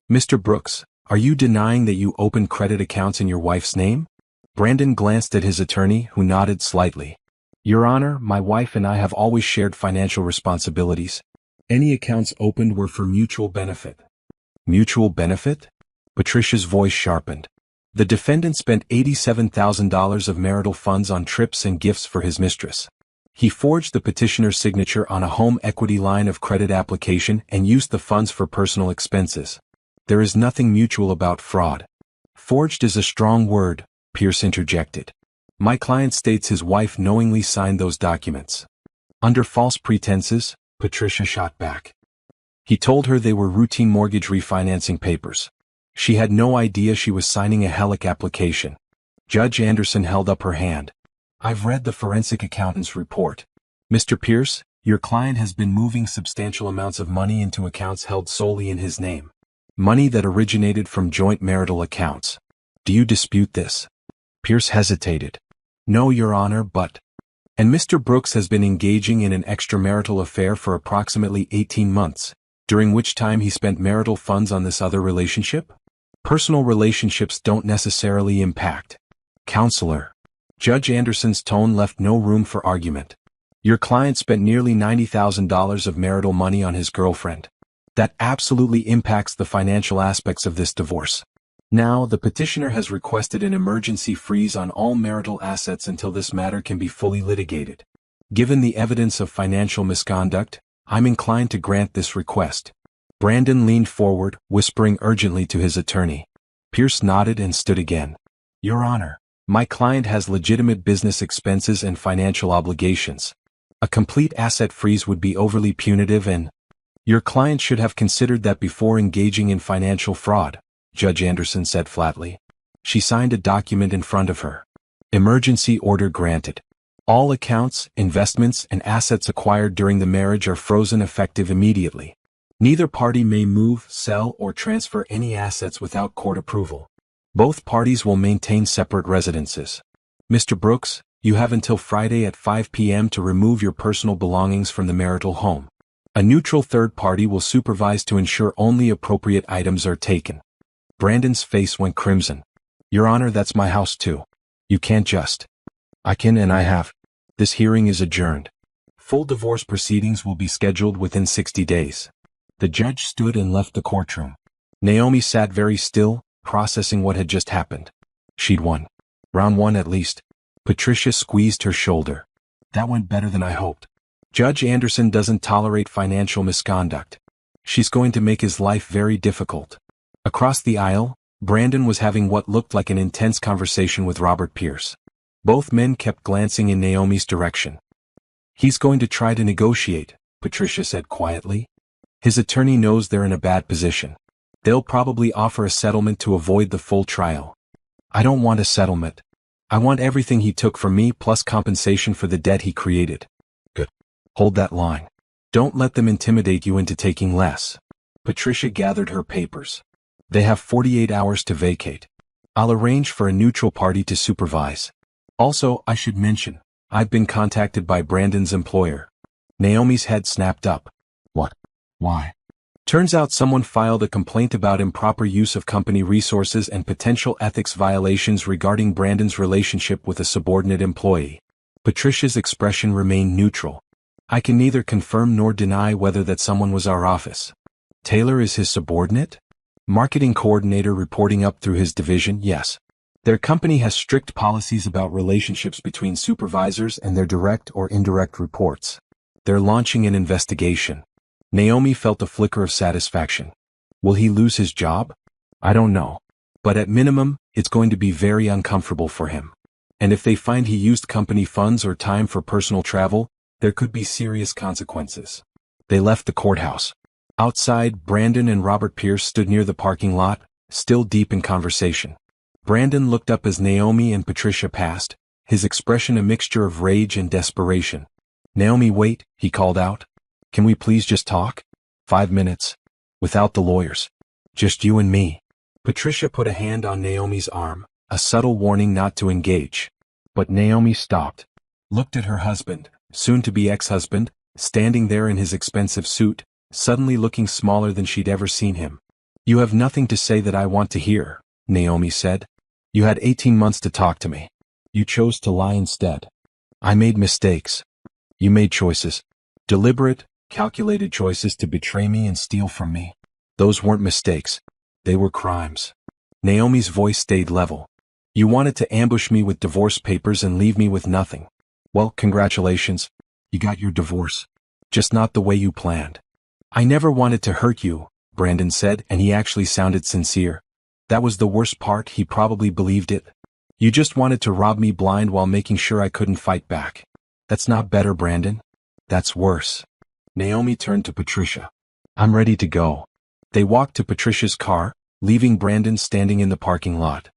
Mr. Brooks, are you denying that you opened credit accounts in your wife's name? Brandon glanced at his attorney, who nodded slightly. Your Honor, my wife and I have always shared financial responsibilities. Any accounts opened were for mutual benefit. Mutual benefit? Patricia's voice sharpened. The defendant spent $87,000 of marital funds on trips and gifts for his mistress. He forged the petitioner's signature on a home equity line of credit application and used the funds for personal expenses. There is nothing mutual about fraud. Forged is a strong word, Pierce interjected. My client states his wife knowingly signed those documents. Under false pretenses, Patricia shot back. He told her they were routine mortgage refinancing papers. She had no idea she was signing a HELOC application. Judge Anderson held up her hand. I've read the forensic accountant's report. Mr. Pierce, your client has been moving substantial amounts of money into accounts held solely in his name. Money that originated from joint marital accounts. Do you dispute this? Pierce hesitated. No, Your Honor, but... And Mr. Brooks has been engaging in an extramarital affair for approximately 18 months, during which time he spent marital funds on this other relationship? Personal relationships don't necessarily impact. Counselor. Judge Anderson's tone left no room for argument. Your client spent nearly $90,000 of marital money on his girlfriend. That absolutely impacts the financial aspects of this divorce. Now, the petitioner has requested an emergency freeze on all marital assets until this matter can be fully litigated. Given the evidence of financial misconduct, I'm inclined to grant this request. Brandon leaned forward, whispering urgently to his attorney. Pierce nodded and stood again. Your Honor, my client has legitimate business expenses and financial obligations. A complete asset freeze would be overly punitive and... Your client should have considered that before engaging in financial fraud, Judge Anderson said flatly. She signed a document in front of her. Emergency order granted. All accounts, investments, and assets acquired during the marriage are frozen effective immediately. Neither party may move, sell, or transfer any assets without court approval. Both parties will maintain separate residences. Mr. Brooks, you have until Friday at 5 p.m. to remove your personal belongings from the marital home. A neutral third party will supervise to ensure only appropriate items are taken. Brandon's face went crimson. Your Honor, that's my house too. You can't just. I can and I have. This hearing is adjourned. Full divorce proceedings will be scheduled within 60 days. The judge stood and left the courtroom. Naomi sat very still, processing what had just happened. She'd won. Round one at least. Patricia squeezed her shoulder. That went better than I hoped. Judge Anderson doesn't tolerate financial misconduct. She's going to make his life very difficult. Across the aisle, Brandon was having what looked like an intense conversation with Robert Pierce. Both men kept glancing in Naomi's direction. He's going to try to negotiate, Patricia said quietly. His attorney knows they're in a bad position. They'll probably offer a settlement to avoid the full trial. I don't want a settlement. I want everything he took from me plus compensation for the debt he created. Good. Hold that line. Don't let them intimidate you into taking less. Patricia gathered her papers. They have 48 hours to vacate. I'll arrange for a neutral party to supervise. Also, I should mention, I've been contacted by Brandon's employer. Naomi's head snapped up. What? Why? Turns out someone filed a complaint about improper use of company resources and potential ethics violations regarding Brandon's relationship with a subordinate employee. Patricia's expression remained neutral. I can neither confirm nor deny whether that someone was our office. Taylor is his subordinate? Marketing coordinator reporting up through his division, yes. Their company has strict policies about relationships between supervisors and their direct or indirect reports. They're launching an investigation. Naomi felt a flicker of satisfaction. Will he lose his job? I don't know. But at minimum, it's going to be very uncomfortable for him. And if they find he used company funds or time for personal travel, there could be serious consequences. They left the courthouse. Outside, Brandon and Robert Pierce stood near the parking lot, still deep in conversation. Brandon looked up as Naomi and Patricia passed, his expression a mixture of rage and desperation. Naomi, wait, he called out. Can we please just talk? 5 minutes. Without the lawyers. Just you and me. Patricia put a hand on Naomi's arm, a subtle warning not to engage. But Naomi stopped. Looked at her husband, soon-to-be ex-husband, standing there in his expensive suit, suddenly looking smaller than she'd ever seen him. You have nothing to say that I want to hear, Naomi said. You had 18 months to talk to me. You chose to lie instead. I made mistakes. You made choices. Deliberate, calculated choices to betray me and steal from me. Those weren't mistakes. They were crimes. Naomi's voice stayed level. You wanted to ambush me with divorce papers and leave me with nothing. Well, congratulations. You got your divorce. Just not the way you planned. I never wanted to hurt you, Brandon said, and he actually sounded sincere. That was the worst part, he probably believed it. You just wanted to rob me blind while making sure I couldn't fight back. That's not better, Brandon. That's worse. Naomi turned to Patricia. I'm ready to go. They walked to Patricia's car, leaving Brandon standing in the parking lot.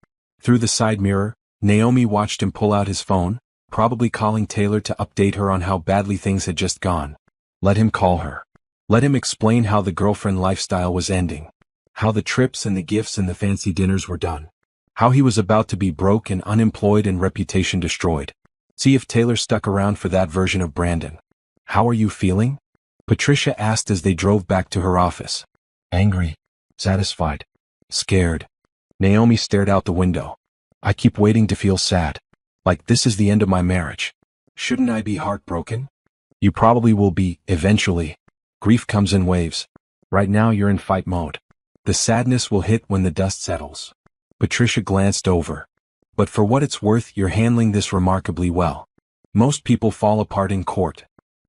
Through the side mirror, Naomi watched him pull out his phone, probably calling Taylor to update her on how badly things had just gone. Let him call her. Let him explain how the girlfriend lifestyle was ending. How the trips and the gifts and the fancy dinners were done. How he was about to be broke and unemployed and reputation destroyed. See if Taylor stuck around for that version of Brandon. How are you feeling? Patricia asked as they drove back to her office. Angry. Satisfied. Scared. Naomi stared out the window. I keep waiting to feel sad. Like this is the end of my marriage. Shouldn't I be heartbroken? You probably will be, eventually. Grief comes in waves. Right now you're in fight mode. The sadness will hit when the dust settles. Patricia glanced over. But for what it's worth, you're handling this remarkably well. Most people fall apart in court.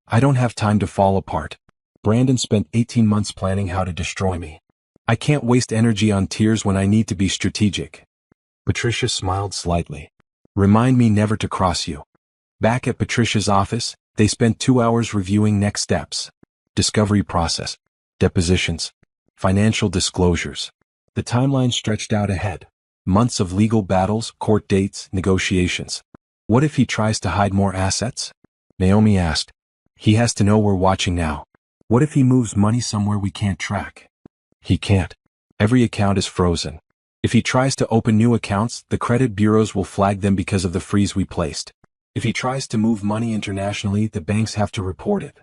I don't have time to fall apart. Brandon spent 18 months planning how to destroy me. I can't waste energy on tears when I need to be strategic. Patricia smiled slightly. Remind me never to cross you. Back at Patricia's office, they spent 2 hours reviewing next steps. Discovery process. Depositions. Financial disclosures. The timeline stretched out ahead. Months of legal battles, court dates, negotiations. What if he tries to hide more assets? Naomi asked. He has to know we're watching now. What if he moves money somewhere we can't track? He can't. Every account is frozen. If he tries to open new accounts, the credit bureaus will flag them because of the freeze we placed. If he tries to move money internationally, the banks have to report it.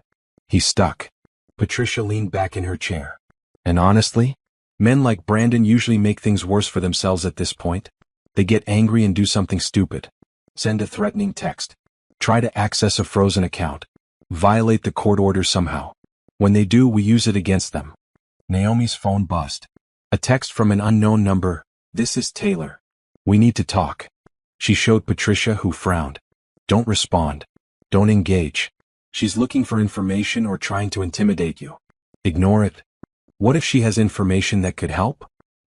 He's stuck. Patricia leaned back in her chair. And honestly, men like Brandon usually make things worse for themselves at this point. They get angry and do something stupid. Send a threatening text. Try to access a frozen account. Violate the court order somehow. When they do, we use it against them. Naomi's phone buzzed. A text from an unknown number. This is Taylor. We need to talk. She showed Patricia, who frowned. Don't respond. Don't engage. She's looking for information or trying to intimidate you. Ignore it. What if she has information that could help?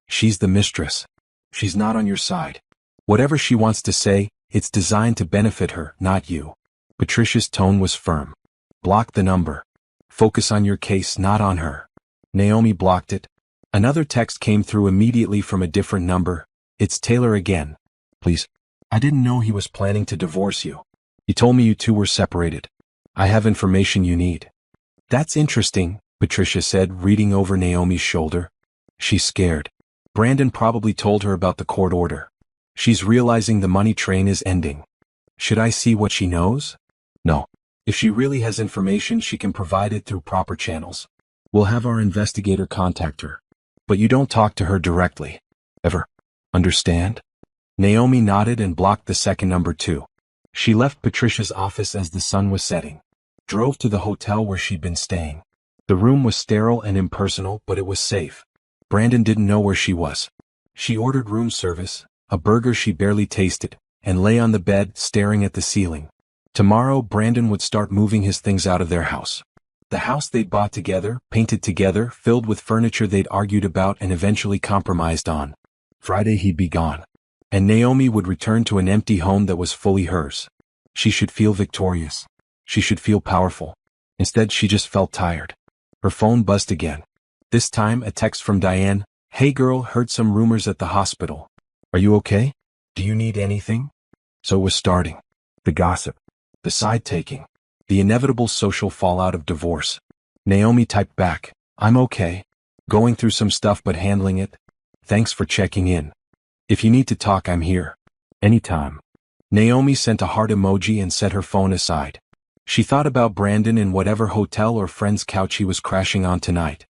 She's the mistress. She's not on your side. Whatever she wants to say, it's designed to benefit her, not you. Patricia's tone was firm. Block the number. Focus on your case, not on her. Naomi blocked it. Another text came through immediately from a different number. It's Taylor again. Please. I didn't know he was planning to divorce you. He told me you two were separated. I have information you need. That's interesting, Patricia said, reading over Naomi's shoulder. She's scared. Brandon probably told her about the court order. She's realizing the money train is ending. Should I see what she knows? No. If she really has information, she can provide it through proper channels. We'll have our investigator contact her. But you don't talk to her directly. Ever. Understand? Naomi nodded and blocked the second number too. She left Patricia's office as the sun was setting. Drove to the hotel where she'd been staying. The room was sterile and impersonal, but it was safe. Brandon didn't know where she was. She ordered room service, a burger she barely tasted, and lay on the bed, staring at the ceiling. Tomorrow, Brandon would start moving his things out of their house. The house they'd bought together, painted together, filled with furniture they'd argued about and eventually compromised on. Friday he'd be gone. And Naomi would return to an empty home that was fully hers. She should feel victorious. She should feel powerful. Instead, she just felt tired. Her phone buzzed again. This time, a text from Diane. Hey girl, heard some rumors at the hospital. Are you okay? Do you need anything? So it was starting. The gossip. The side-taking. The inevitable social fallout of divorce. Naomi typed back. I'm okay. Going through some stuff but handling it. Thanks for checking in. If you need to talk, I'm here. Anytime. Naomi sent a heart emoji and set her phone aside. She thought about Brandon in whatever hotel or friend's couch he was crashing on tonight.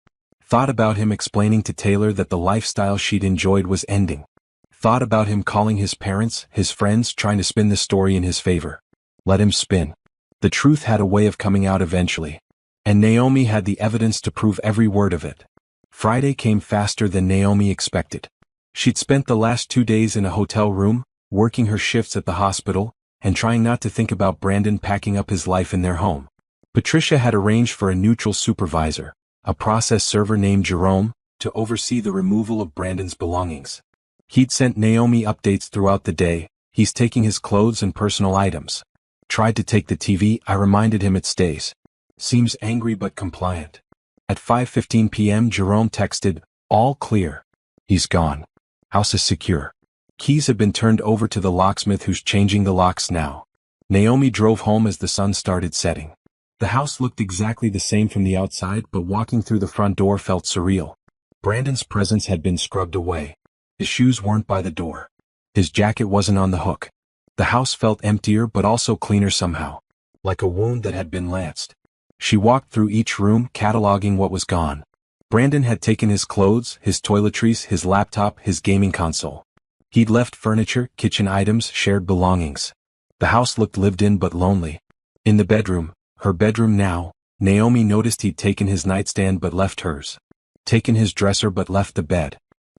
Thought about him explaining to Taylor that the lifestyle she'd enjoyed was ending. Thought about him calling his parents, his friends, trying to spin the story in his favor. Let him spin. The truth had a way of coming out eventually. And Naomi had the evidence to prove every word of it. Friday came faster than Naomi expected. She'd spent the last 2 days in a hotel room, working her shifts at the hospital, and trying not to think about Brandon packing up his life in their home. Patricia had arranged for a neutral supervisor, a process server named Jerome, to oversee the removal of Brandon's belongings. He'd sent Naomi updates throughout the day. He's taking his clothes and personal items. Tried to take the TV, I reminded him it stays. Seems angry but compliant. At 5:15 p.m. Jerome texted, all clear. He's gone. House is secure. Keys have been turned over to the locksmith who's changing the locks now. Naomi drove home as the sun started setting. The house looked exactly the same from the outside, but walking through the front door felt surreal. Brandon's presence had been scrubbed away. His shoes weren't by the door. His jacket wasn't on the hook. The house felt emptier but also cleaner somehow, like a wound that had been lanced. She walked through each room, cataloging what was gone. Brandon had taken his clothes, his toiletries, his laptop, his gaming console. He'd left furniture, kitchen items, shared belongings. The house looked lived in but lonely. In the bedroom, her bedroom now, Naomi noticed he'd taken his nightstand but left hers. Taken his dresser but left the bed.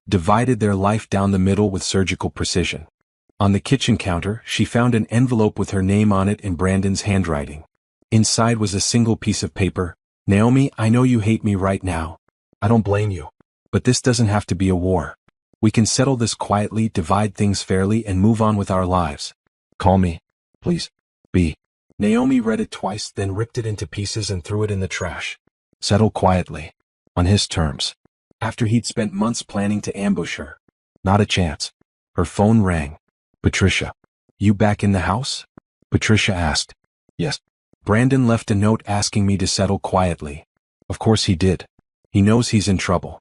Divided their life down the middle with surgical precision. On the kitchen counter, she found an envelope with her name on it in Brandon's handwriting. Inside was a single piece of paper. Naomi, I know you hate me right now. I don't blame you. But this doesn't have to be a war. We can settle this quietly, divide things fairly, and move on with our lives. Call me, please. B. Naomi read it twice, then ripped it into pieces and threw it in the trash. Settle quietly. On his terms. After he'd spent months planning to ambush her. Not a chance. Her phone rang. Patricia. You back in the house? Patricia asked. Yes. Brandon left a note asking me to settle quietly. Of course he did. He knows he's in trouble.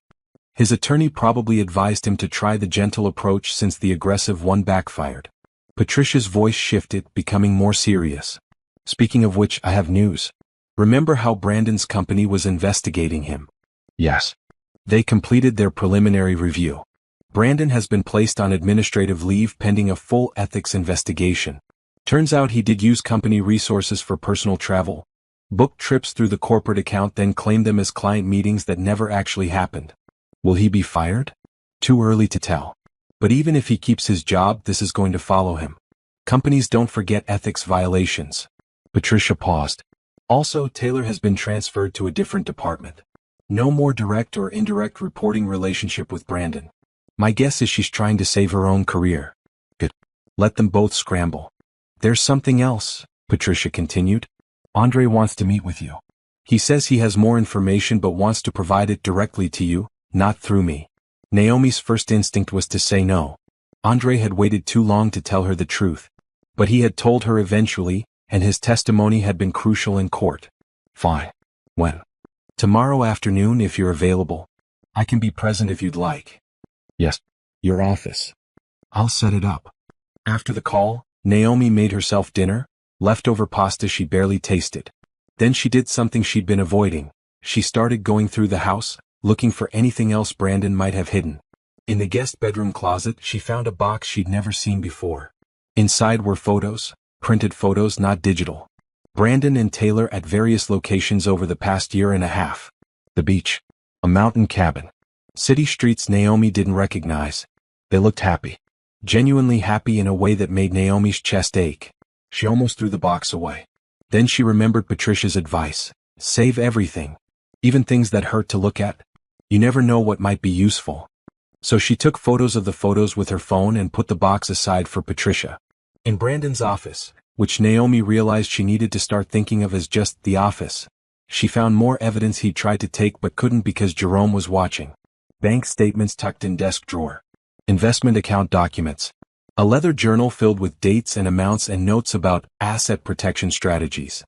His attorney probably advised him to try the gentle approach since the aggressive one backfired. Patricia's voice shifted, becoming more serious. Speaking of which, I have news. Remember how Brandon's company was investigating him? Yes. They completed their preliminary review. Brandon has been placed on administrative leave pending a full ethics investigation. Turns out he did use company resources for personal travel, booked trips through the corporate account, then claimed them as client meetings that never actually happened. Will he be fired? Too early to tell. But even if he keeps his job, this is going to follow him. Companies don't forget ethics violations. Patricia paused. Also, Taylor has been transferred to a different department. No more direct or indirect reporting relationship with Brandon. My guess is she's trying to save her own career. Good. Let them both scramble. There's something else, Patricia continued. Andre wants to meet with you. He says he has more information but wants to provide it directly to you, not through me. Naomi's first instinct was to say no. Andre had waited too long to tell her the truth. But he had told her eventually, and his testimony had been crucial in court. Fine. When? Tomorrow afternoon if you're available. I can be present if you'd like. Yes. Your office. I'll set it up. After the call, Naomi made herself dinner, leftover pasta she barely tasted. Then she did something she'd been avoiding. She started going through the house, looking for anything else Brandon might have hidden. In the guest bedroom closet, she found a box she'd never seen before. Inside were photos, printed photos, not digital. Brandon and Taylor at various locations over the past year and a half. The beach. A mountain cabin. City streets Naomi didn't recognize. They looked happy. Genuinely happy in a way that made Naomi's chest ache. She almost threw the box away. Then she remembered Patricia's advice. Save everything. Even things that hurt to look at. You never know what might be useful. So she took photos of the photos with her phone and put the box aside for Patricia. In Brandon's office, which Naomi realized she needed to start thinking of as just the office, she found more evidence he'd tried to take but couldn't because Jerome was watching. Bank statements tucked in desk drawer. Investment account documents. A leather journal filled with dates and amounts and notes about asset protection strategies.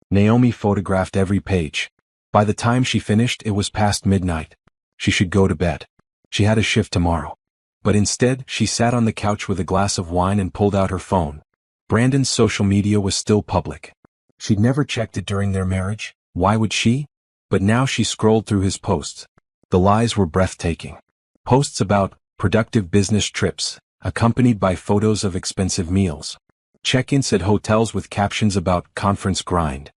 Naomi photographed every page. By the time she finished, it was past midnight. She should go to bed. She had a shift tomorrow. But instead, she sat on the couch with a glass of wine and pulled out her phone. Brandon's social media was still public. She'd never checked it during their marriage. Why would she? But now she scrolled through his posts. The lies were breathtaking. Posts about productive business trips, accompanied by photos of expensive meals. Check-ins at hotels with captions about conference grind.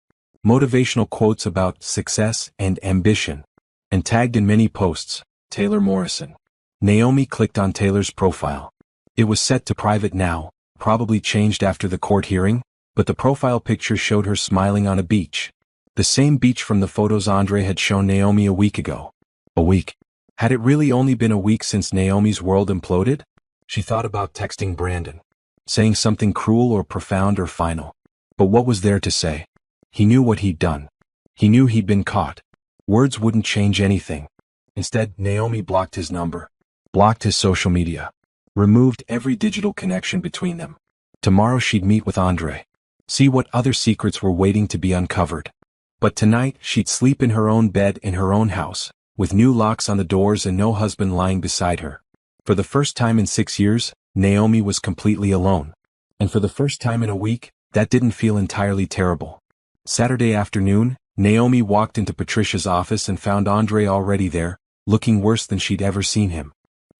Motivational quotes about success and ambition. And tagged in many posts, Taylor Morrison. Naomi clicked on Taylor's profile. It was set to private now, probably changed after the court hearing, but the profile picture showed her smiling on a beach. The same beach from the photos Andre had shown Naomi a week ago. A week. Had it really only been a week since Naomi's world imploded? She thought about texting Brandon. Saying something cruel or profound or final. But what was there to say? He knew what he'd done. He knew he'd been caught. Words wouldn't change anything. Instead, Naomi blocked his number. Blocked his social media. Removed every digital connection between them. Tomorrow she'd meet with Andre. See what other secrets were waiting to be uncovered. But tonight, she'd sleep in her own bed in her own house, with new locks on the doors and no husband lying beside her. For the first time in 6 years, Naomi was completely alone. And for the first time in a week, that didn't feel entirely terrible. Saturday afternoon, Naomi walked into Patricia's office and found Andre already there, looking worse than she'd ever seen him.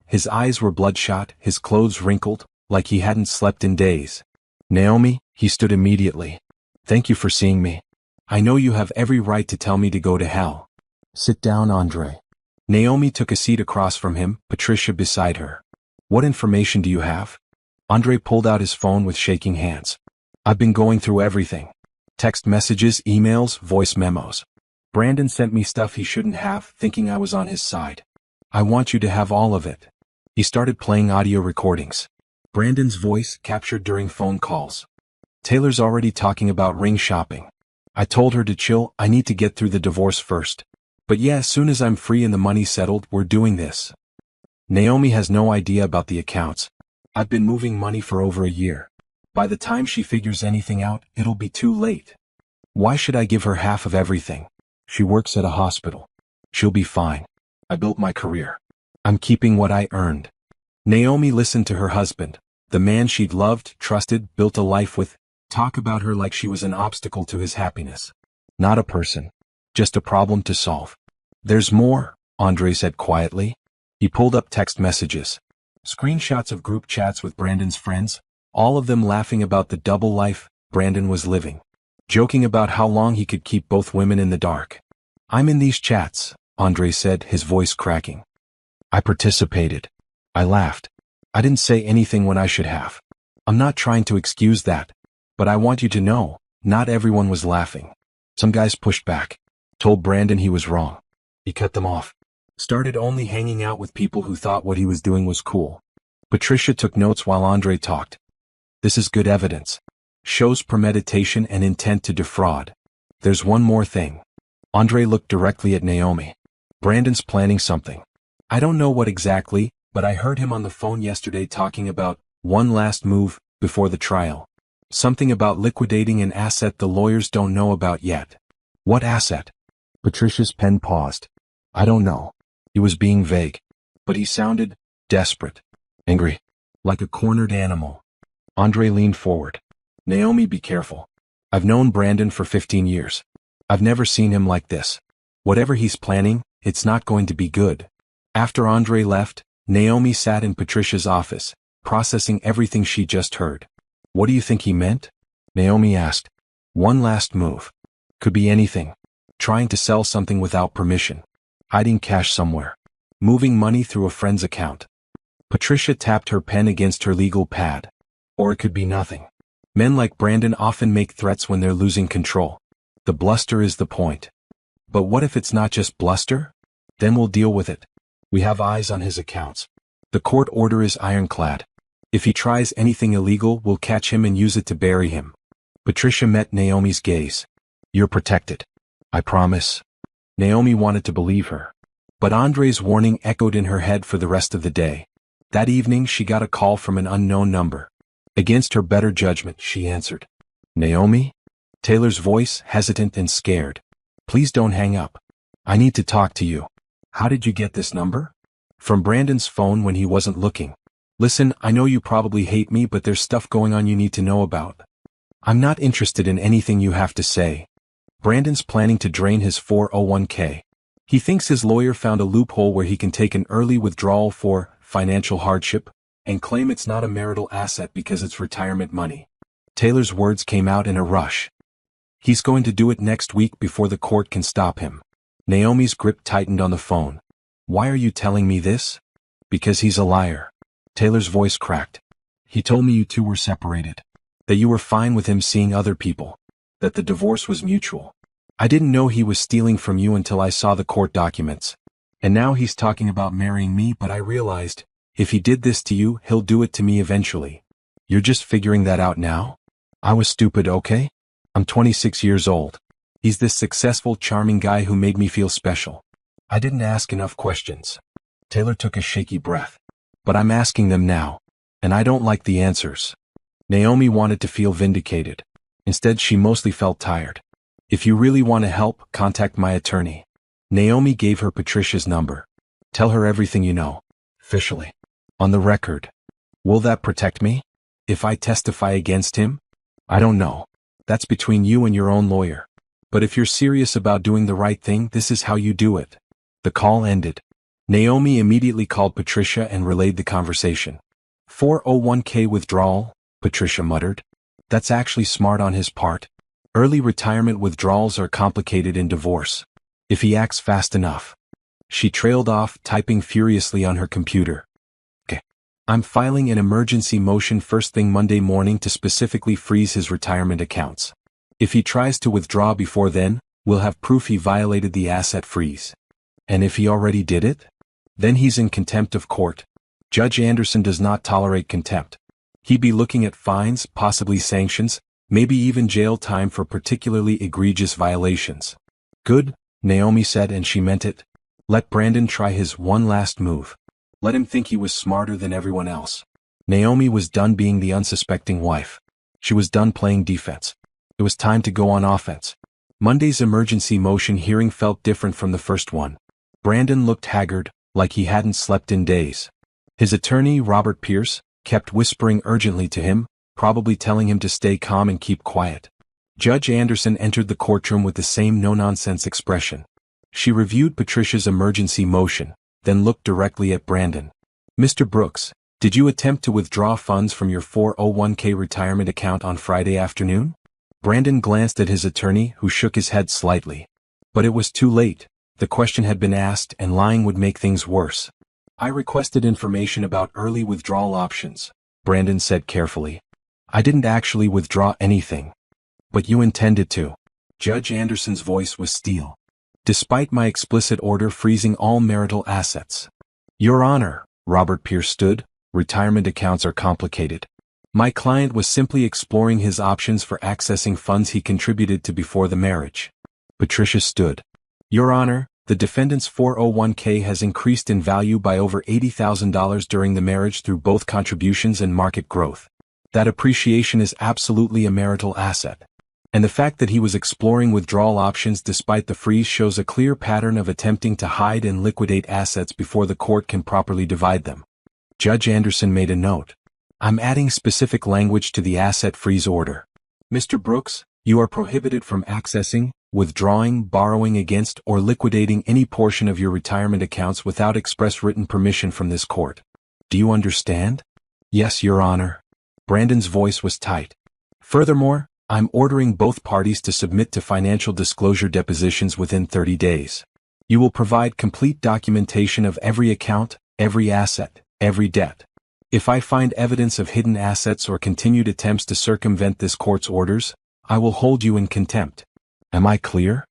His eyes were bloodshot, his clothes wrinkled, like he hadn't slept in days. Naomi, he stood immediately. Thank you for seeing me. I know you have every right to tell me to go to hell. Sit down, Andre. Naomi took a seat across from him, Patricia beside her. What information do you have? Andre pulled out his phone with shaking hands. I've been going through everything. Text messages, emails, voice memos. Brandon sent me stuff he shouldn't have, thinking I was on his side. I want you to have all of it. He started playing audio recordings. Brandon's voice captured during phone calls. Taylor's already talking about ring shopping. I told her to chill, I need to get through the divorce first. But yeah, as soon as I'm free and the money's settled, we're doing this. Naomi has no idea about the accounts. I've been moving money for over a year. By the time she figures anything out, it'll be too late. Why should I give her half of everything? She works at a hospital. She'll be fine. I built my career. I'm keeping what I earned. Naomi listened to her husband, the man she'd loved, trusted, built a life with, talk about her like she was an obstacle to his happiness. Not a person. Just a problem to solve. There's more, Andre said quietly. He pulled up text messages. Screenshots of group chats with Brandon's friends, all of them laughing about the double life Brandon was living. Joking about how long he could keep both women in the dark. I'm in these chats, Andre said, his voice cracking. I participated. I laughed. I didn't say anything when I should have. I'm not trying to excuse that. But I want you to know, not everyone was laughing. Some guys pushed back. Told Brandon he was wrong. He cut them off. Started only hanging out with people who thought what he was doing was cool. Patricia took notes while Andre talked. This is good evidence. Shows premeditation and intent to defraud. There's one more thing. Andre looked directly at Naomi. Brandon's planning something. I don't know what exactly, but I heard him on the phone yesterday talking about one last move before the trial. Something about liquidating an asset the lawyers don't know about yet. What asset? Patricia's pen paused. I don't know. He was being vague. But he sounded desperate. Angry. Like a cornered animal. Andre leaned forward. Naomi, be careful. I've known Brandon for 15 years. I've never seen him like this. Whatever he's planning, it's not going to be good. After Andre left, Naomi sat in Patricia's office, processing everything she just heard. What do you think he meant? Naomi asked. One last move. Could be anything. Trying to sell something without permission. Hiding cash somewhere. Moving money through a friend's account. Patricia tapped her pen against her legal pad. Or it could be nothing. Men like Brandon often make threats when they're losing control. The bluster is the point. But what if it's not just bluster? Then we'll deal with it. We have eyes on his accounts. The court order is ironclad. If he tries anything illegal, we'll catch him and use it to bury him. Patricia met Naomi's gaze. You're protected. I promise. Naomi wanted to believe her. But Andre's warning echoed in her head for the rest of the day. That evening she got a call from an unknown number. Against her better judgment, she answered. Naomi? Taylor's voice, hesitant and scared. Please don't hang up. I need to talk to you. How did you get this number? From Brandon's phone when he wasn't looking. Listen, I know you probably hate me, but there's stuff going on you need to know about. I'm not interested in anything you have to say. Brandon's planning to drain his 401k. He thinks his lawyer found a loophole where he can take an early withdrawal for financial hardship and claim it's not a marital asset because it's retirement money. Taylor's words came out in a rush. He's going to do it next week before the court can stop him. Naomi's grip tightened on the phone. Why are you telling me this? Because he's a liar. Taylor's voice cracked. He told me you two were separated. That you were fine with him seeing other people. That the divorce was mutual. I didn't know he was stealing from you until I saw the court documents. And now he's talking about marrying me, but I realized, if he did this to you, he'll do it to me eventually. You're just figuring that out now? I was stupid, okay? I'm 26 years old. He's this successful, charming guy who made me feel special. I didn't ask enough questions. Taylor took a shaky breath. But I'm asking them now. And I don't like the answers. Naomi wanted to feel vindicated. Instead, she mostly felt tired. If you really want to help, contact my attorney. Naomi gave her Patricia's number. Tell her everything you know. Officially. On the record. Will that protect me? If I testify against him? I don't know. That's between you and your own lawyer. But if you're serious about doing the right thing, this is how you do it. The call ended. Naomi immediately called Patricia and relayed the conversation. 401k withdrawal, Patricia muttered. That's actually smart on his part. Early retirement withdrawals are complicated in divorce. If he acts fast enough. She trailed off, typing furiously on her computer. Okay. I'm filing an emergency motion first thing Monday morning to specifically freeze his retirement accounts. If he tries to withdraw before then, we'll have proof he violated the asset freeze. And if he already did it? Then he's in contempt of court. Judge Anderson does not tolerate contempt. He'd be looking at fines, possibly sanctions, maybe even jail time for particularly egregious violations. Good, Naomi said, and she meant it. Let Brandon try his one last move. Let him think he was smarter than everyone else. Naomi was done being the unsuspecting wife. She was done playing defense. It was time to go on offense. Monday's emergency motion hearing felt different from the first one. Brandon looked haggard, like he hadn't slept in days. His attorney, Robert Pierce, kept whispering urgently to him, probably telling him to stay calm and keep quiet. Judge Anderson entered the courtroom with the same no-nonsense expression. She reviewed Patricia's emergency motion, then looked directly at Brandon. "Mr. Brooks, did you attempt to withdraw funds from your 401k retirement account on Friday afternoon?" Brandon glanced at his attorney, who shook his head slightly. But it was too late. The question had been asked, and lying would make things worse. "I requested information about early withdrawal options," Brandon said carefully. "I didn't actually withdraw anything." "But you intended to." Judge Anderson's voice was steel. "Despite my explicit order freezing all marital assets." "Your Honor," Robert Pierce stood, "retirement accounts are complicated. My client was simply exploring his options for accessing funds he contributed to before the marriage." Patricia stood. "Your Honor, the defendant's 401k has increased in value by over $80,000 during the marriage through both contributions and market growth. That appreciation is absolutely a marital asset. And the fact that he was exploring withdrawal options despite the freeze shows a clear pattern of attempting to hide and liquidate assets before the court can properly divide them." Judge Anderson made a note. "I'm adding specific language to the asset freeze order. Mr. Brooks, you are prohibited from accessing, withdrawing, borrowing against, or liquidating any portion of your retirement accounts without express written permission from this court. Do you understand?" "Yes, Your Honor." Brandon's voice was tight. "Furthermore, I'm ordering both parties to submit to financial disclosure depositions within 30 days. You will provide complete documentation of every account, every asset, every debt. If I find evidence of hidden assets or continued attempts to circumvent this court's orders, I will hold you in contempt. Am I clear?"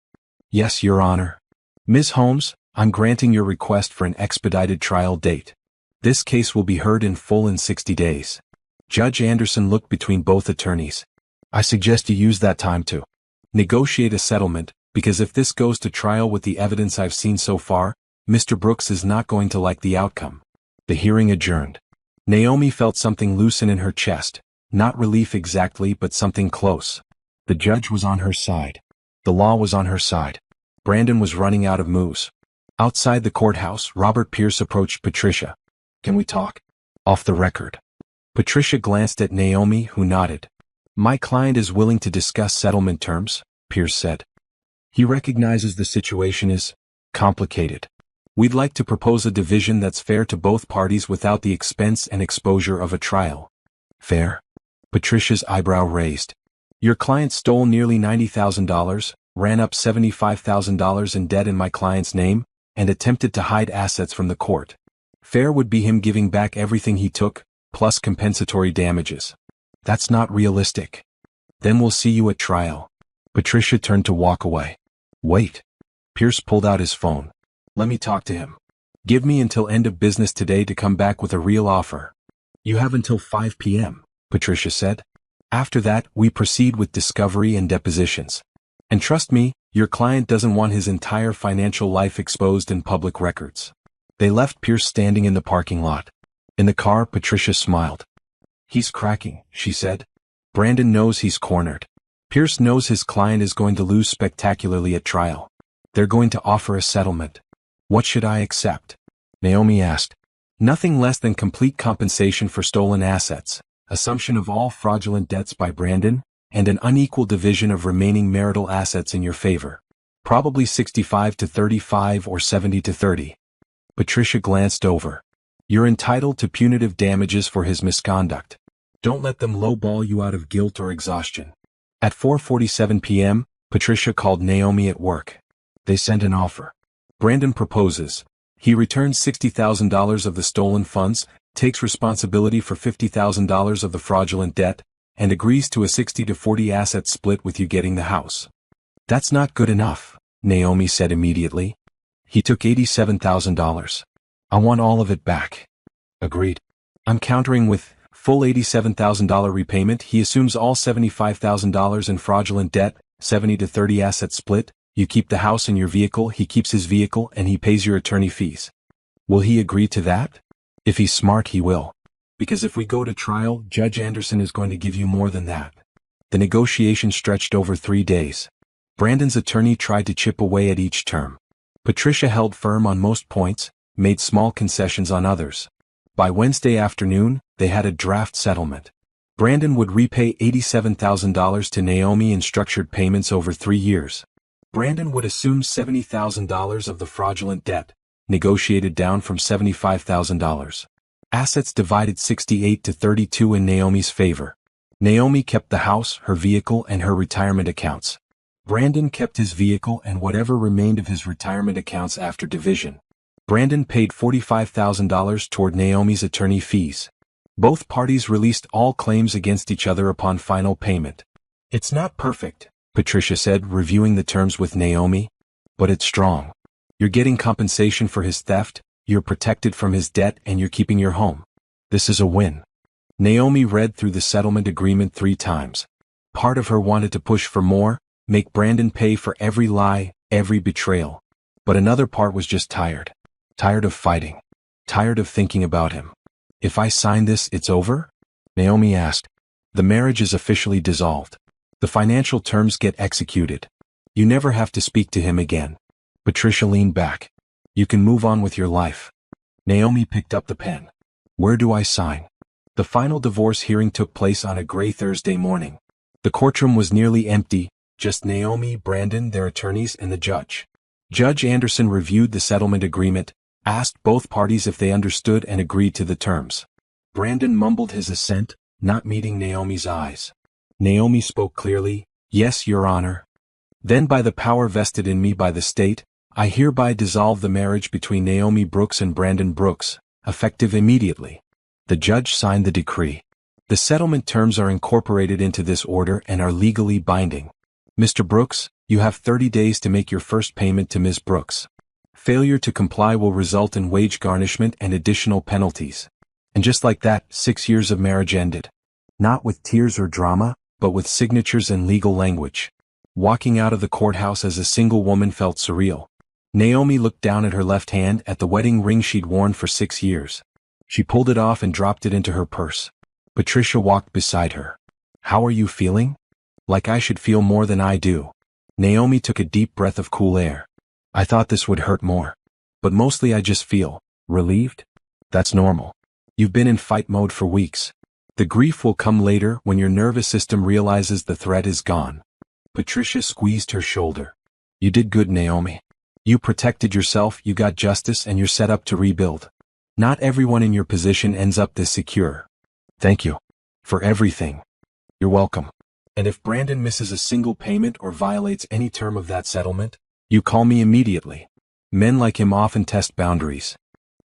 "Yes, Your Honor." "Ms. Holmes, I'm granting your request for an expedited trial date. This case will be heard in full in 60 days. Judge Anderson looked between both attorneys. "I suggest you use that time to negotiate a settlement, because if this goes to trial with the evidence I've seen so far, Mr. Brooks is not going to like the outcome." The hearing adjourned. Naomi felt something loosen in her chest, not relief exactly but something close. The judge was on her side. The law was on her side. Brandon was running out of moves. Outside the courthouse, Robert Pierce approached Patricia. "Can we talk?" "Off the record." Patricia glanced at Naomi, who nodded. "My client is willing to discuss settlement terms," Pierce said. "He recognizes the situation is complicated. We'd like to propose a division that's fair to both parties without the expense and exposure of a trial." "Fair?" Patricia's eyebrow raised. "Your client stole nearly $90,000, ran up $75,000 in debt in my client's name, and attempted to hide assets from the court. Fair would be him giving back everything he took, plus compensatory damages. That's not realistic." "Then we'll see you at trial." Patricia turned to walk away. "Wait." Pierce pulled out his phone. "Let me talk to him. Give me until end of business today to come back with a real offer." "You have until 5 p.m., Patricia said. "After that, we proceed with discovery and depositions. And trust me, your client doesn't want his entire financial life exposed in public records." They left Pierce standing in the parking lot. In the car, Patricia smiled. "He's cracking," she said. "Brandon knows he's cornered. Pierce knows his client is going to lose spectacularly at trial. They're going to offer a settlement. What should I accept?" Naomi asked. "Nothing less than complete compensation for stolen assets, assumption of all fraudulent debts by Brandon, and an unequal division of remaining marital assets in your favor. Probably 65 to 35 or 70 to 30. Patricia glanced over. "You're entitled to punitive damages for his misconduct. Don't let them lowball you out of guilt or exhaustion." At 4:47 p.m., Patricia called Naomi at work. They sent an offer. Brandon proposes. He returns $60,000 of the stolen funds, takes responsibility for $50,000 of the fraudulent debt, and agrees to a 60 to 40 asset split with you getting the house. "That's not good enough," Naomi said immediately. "He took $87,000. I want all of it back." "Agreed." "I'm countering with full $87,000 repayment. He assumes all $75,000 in fraudulent debt, 70 to 30 asset split. You keep the house and your vehicle, he keeps his vehicle, and he pays your attorney fees." "Will he agree to that?" "If he's smart, he will." Because if we go to trial, Judge Anderson is going to give you more than that. The negotiation stretched over 3 days. Brandon's attorney tried to chip away at each term. Patricia held firm on most points, made small concessions on others. By Wednesday afternoon, they had a draft settlement. Brandon would repay $87,000 to Naomi in structured payments over 3 years. Brandon would assume $70,000 of the fraudulent debt, negotiated down from $75,000. Assets divided 68-32 in Naomi's favor. Naomi kept the house, her vehicle, and her retirement accounts. Brandon kept his vehicle and whatever remained of his retirement accounts after division. Brandon paid $45,000 toward Naomi's attorney fees. Both parties released all claims against each other upon final payment. "It's not perfect," Patricia said, reviewing the terms with Naomi, "but it's strong. You're getting compensation for his theft, you're protected from his debt, and you're keeping your home. This is a win." Naomi read through the settlement agreement 3 times. Part of her wanted to push for more, make Brandon pay for every lie, every betrayal. But another part was just tired. Tired of fighting. Tired of thinking about him. "If I sign this, it's over?" Naomi asked. "The marriage is officially dissolved. The financial terms get executed. You never have to speak to him again." Patricia leaned back. "You can move on with your life." Naomi picked up the pen. "Where do I sign?" The final divorce hearing took place on a gray Thursday morning. The courtroom was nearly empty, just Naomi, Brandon, their attorneys, and the judge. Judge Anderson reviewed the settlement agreement, asked both parties if they understood and agreed to the terms. Brandon mumbled his assent, not meeting Naomi's eyes. Naomi spoke clearly, "Yes, Your Honor." "Then by the power vested in me by the state, I hereby dissolve the marriage between Naomi Brooks and Brandon Brooks, effective immediately." The judge signed the decree. "The settlement terms are incorporated into this order and are legally binding. Mr. Brooks, you have 30 days to make your first payment to Ms. Brooks. Failure to comply will result in wage garnishment and additional penalties." And just like that, 6 years of marriage ended. Not with tears or drama, but with signatures and legal language. Walking out of the courthouse as a single woman felt surreal. Naomi looked down at her left hand at the wedding ring she'd worn for 6 years. She pulled it off and dropped it into her purse. Patricia walked beside her. "How are you feeling?" "Like I should feel more than I do." Naomi took a deep breath of cool air. "I thought this would hurt more. But mostly I just feel relieved. That's normal. You've been in fight mode for weeks. The grief will come later when your nervous system realizes the threat is gone." Patricia squeezed her shoulder. "You did good, Naomi. You protected yourself, you got justice, and you're set up to rebuild. Not everyone in your position ends up this secure. Thank you. For everything. You're welcome. And if Brandon misses a single payment or violates any term of that settlement, you call me immediately. Men like him often test boundaries."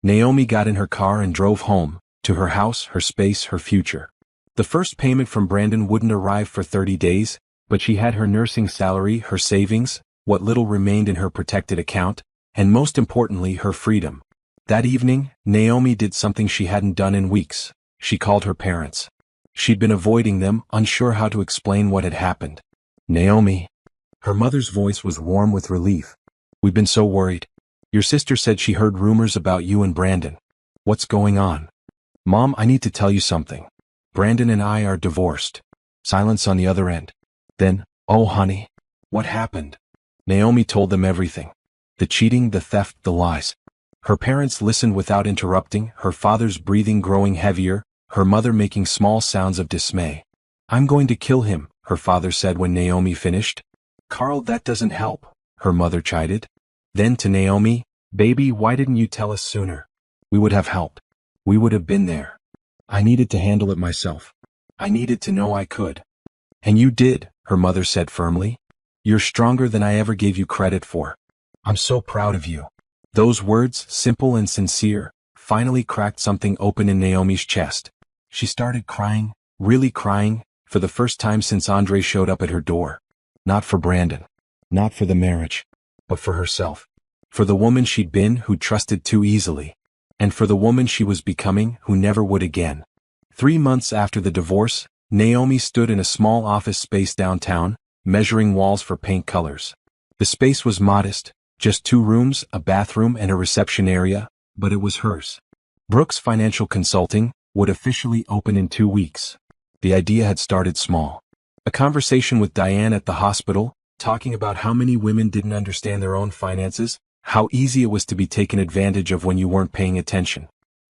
Naomi got in her car and drove home, to her house, her space, her future. The first payment from Brandon wouldn't arrive for 30 days, but she had her nursing salary, her savings, what little remained in her protected account, and most importantly, her freedom. That evening, Naomi did something she hadn't done in weeks. She called her parents. She'd been avoiding them, unsure how to explain what had happened. "Naomi." Her mother's voice was warm with relief. "We've been so worried. Your sister said she heard rumors about you and Brandon. What's going on?" "Mom, I need to tell you something. Brandon and I are divorced." Silence on the other end. Then, "Oh honey, what happened?" Naomi told them everything. The cheating, the theft, the lies. Her parents listened without interrupting, her father's breathing growing heavier, her mother making small sounds of dismay. "I'm going to kill him," her father said when Naomi finished. "Carl, that doesn't help," her mother chided. Then to Naomi, "Baby, why didn't you tell us sooner? We would have helped. We would have been there. I needed to handle it myself. I needed to know I could." "And you did," her mother said firmly. "You're stronger than I ever gave you credit for. I'm so proud of you." Those words, simple and sincere, finally cracked something open in Naomi's chest. She started crying, really crying, for the first time since Andre showed up at her door. Not for Brandon. Not for the marriage. But for herself. For the woman she'd been who trusted too easily. And for the woman she was becoming who never would again. 3 months after the divorce, Naomi stood in a small office space downtown, measuring walls for paint colors. The space was modest, just 2 rooms, a bathroom and a reception area, but it was hers. Brooks Financial Consulting, would officially open in 2 weeks. The idea had started small. A conversation with Diane at the hospital, talking about how many women didn't understand their own finances, how easy it was to be taken advantage of when you weren't paying attention.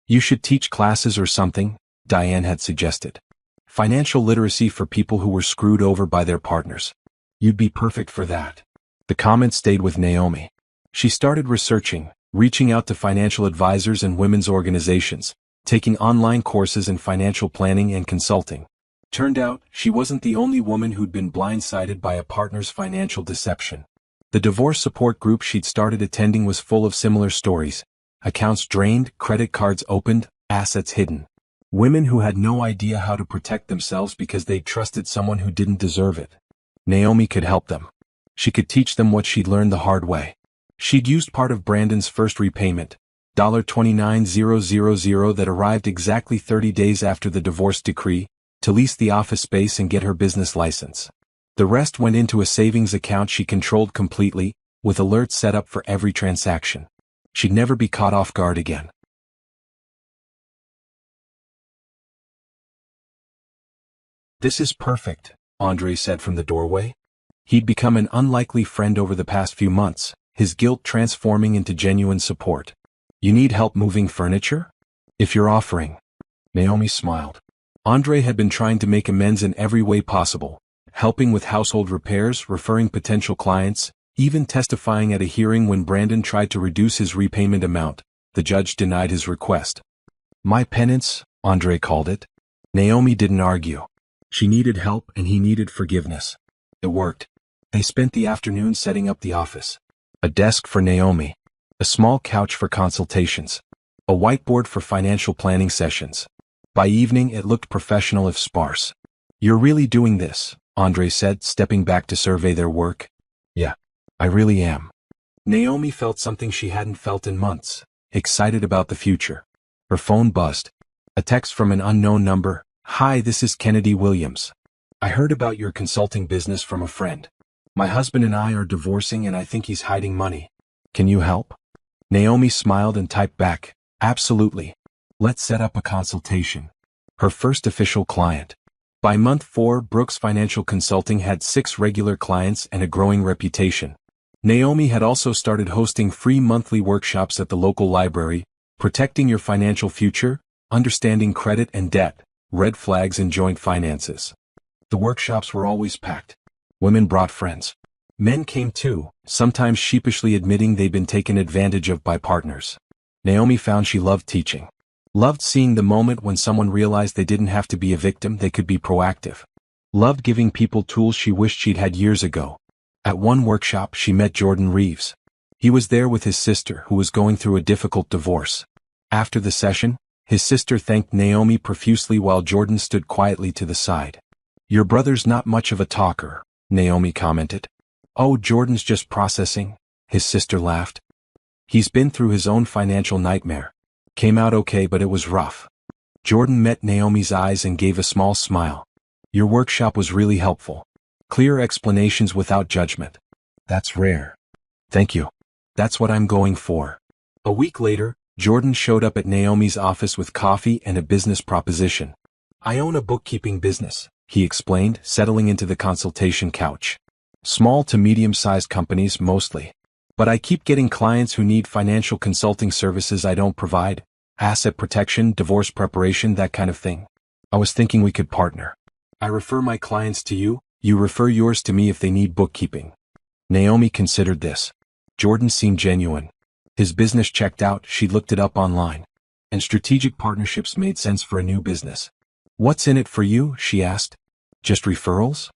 You should teach classes or something, Diane had suggested. Financial literacy for people who were screwed over by their partners. You'd be perfect for that. The comment stayed with Naomi. She started researching, reaching out to financial advisors and women's organizations, taking online courses in financial planning and consulting. Turned out, she wasn't the only woman who'd been blindsided by a partner's financial deception. The divorce support group she'd started attending was full of similar stories. Accounts drained, credit cards opened, assets hidden. Women who had no idea how to protect themselves because they'd trusted someone who didn't deserve it. Naomi could help them. She could teach them what she'd learned the hard way. She'd used part of Brandon's first repayment, $29,000 that arrived exactly 30 days after the divorce decree, to lease the office space and get her business license. The rest went into a savings account she controlled completely, with alerts set up for every transaction. She'd never be caught off guard again. "This is perfect," Andre said from the doorway. He'd become an unlikely friend over the past few months, his guilt transforming into genuine support. "You need help moving furniture? If you're offering." Naomi smiled. Andre had been trying to make amends in every way possible, helping with household repairs, referring potential clients, even testifying at a hearing when Brandon tried to reduce his repayment amount. The judge denied his request. "My penance," Andre called it. Naomi didn't argue. She needed help and he needed forgiveness. It worked. They spent the afternoon setting up the office. A desk for Naomi. A small couch for consultations. A whiteboard for financial planning sessions. By evening it looked professional if sparse. "You're really doing this," Andre said, stepping back to survey their work. "Yeah, I really am." Naomi felt something she hadn't felt in months, excited about the future. Her phone buzzed. A text from an unknown number. "Hi, this is Kennedy Williams. I heard about your consulting business from a friend. My husband and I are divorcing and I think he's hiding money. Can you help?" Naomi smiled and typed back, "Absolutely. Let's set up a consultation." Her first official client. By month 4, Brooks Financial Consulting had 6 regular clients and a growing reputation. Naomi had also started hosting free monthly workshops at the local library, protecting your financial future, understanding credit and debt, red flags in joint finances. The workshops were always packed. Women brought friends. Men came too, sometimes sheepishly admitting they'd been taken advantage of by partners. Naomi found she loved teaching. Loved seeing the moment when someone realized they didn't have to be a victim, they could be proactive. Loved giving people tools she wished she'd had years ago. At one workshop she met Jordan Reeves. He was there with his sister who was going through a difficult divorce. After the session, his sister thanked Naomi profusely while Jordan stood quietly to the side. "Your brother's not much of a talker," Naomi commented. "Oh, Jordan's just processing," his sister laughed. "He's been through his own financial nightmare. Came out okay, but it was rough." Jordan met Naomi's eyes and gave a small smile. "Your workshop was really helpful. Clear explanations without judgment. That's rare." "Thank you. That's what I'm going for." A week later, Jordan showed up at Naomi's office with coffee and a business proposition. "I own a bookkeeping business," he explained, settling into the consultation couch. "Small to medium-sized companies mostly. But I keep getting clients who need financial consulting services I don't provide. Asset protection, divorce preparation, that kind of thing. I was thinking we could partner. I refer my clients to you, you refer yours to me if they need bookkeeping." Naomi considered this. Jordan seemed genuine. His business checked out, she looked it up online. And strategic partnerships made sense for a new business. "What's in it for you?" she asked. "Just referrals?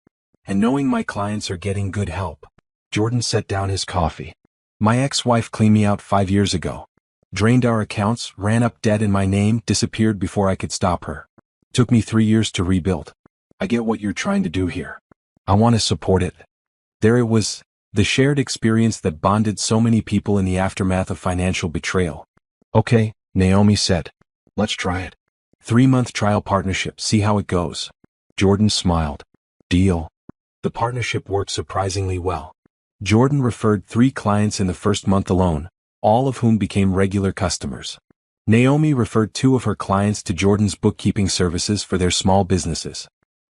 And knowing my clients are getting good help." Jordan set down his coffee. "My ex-wife cleaned me out 5 years ago. Drained our accounts, ran up debt in my name, disappeared before I could stop her. Took me 3 years to rebuild. I get what you're trying to do here. I want to support it." There it was. The shared experience that bonded so many people in the aftermath of financial betrayal. "Okay," Naomi said. "Let's try it. 3-month trial partnership, see how it goes." Jordan smiled. "Deal." The partnership worked surprisingly well. Jordan referred 3 clients in the first month alone, all of whom became regular customers. Naomi referred two of her clients to Jordan's bookkeeping services for their small businesses.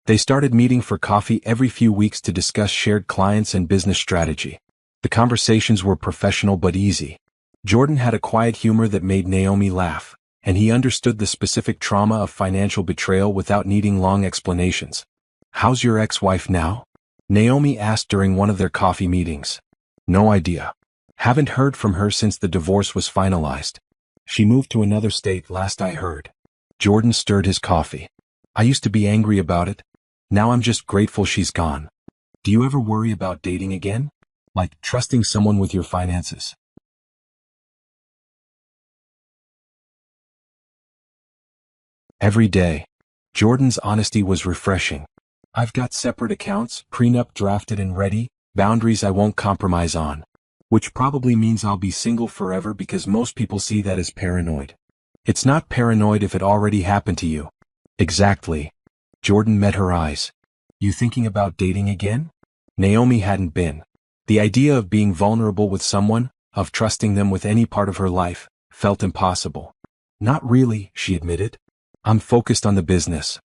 They started meeting for coffee every few weeks to discuss shared clients and business strategy. The conversations were professional but easy. Jordan had a quiet humor that made Naomi laugh, and he understood the specific trauma of financial betrayal without needing long explanations. "How's your ex-wife now?" Naomi asked during one of their coffee meetings. "No idea. Haven't heard from her since the divorce was finalized. She moved to another state last I heard." Jordan stirred his coffee. "I used to be angry about it. Now I'm just grateful she's gone." "Do you ever worry about dating again? Like trusting someone with your finances?" Every day. Jordan's honesty was refreshing. "I've got separate accounts, prenup drafted and ready, boundaries I won't compromise on." Which probably means I'll be single forever because most people see that as paranoid. It's not paranoid if it already happened to you. Exactly. Jordan met her eyes. "You thinking about dating again?" Naomi hadn't been. The idea of being vulnerable with someone, of trusting them with any part of her life, felt impossible. "Not really," she admitted. "I'm focused on the business."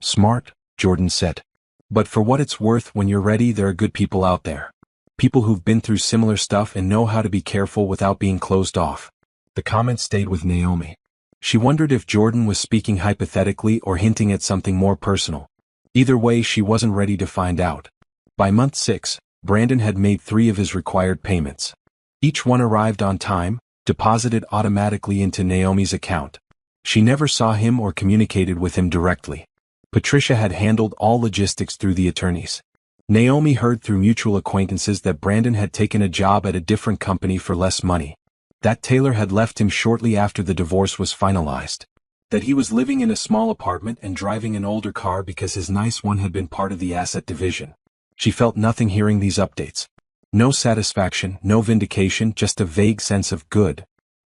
"Smart," Jordan said. "But for what it's worth, when you're ready, there are good people out there. People who've been through similar stuff and know how to be careful without being closed off." The comment stayed with Naomi. She wondered if Jordan was speaking hypothetically or hinting at something more personal. Either way, she wasn't ready to find out. By month 6, Brandon had made 3 of his required payments. Each one arrived on time, deposited automatically into Naomi's account. She never saw him or communicated with him directly. Patricia had handled all logistics through the attorneys. Naomi heard through mutual acquaintances that Brandon had taken a job at a different company for less money. That Taylor had left him shortly after the divorce was finalized. That he was living in a small apartment and driving an older car because his nice one had been part of the asset division. She felt nothing hearing these updates. No satisfaction, no vindication, just a vague sense of good.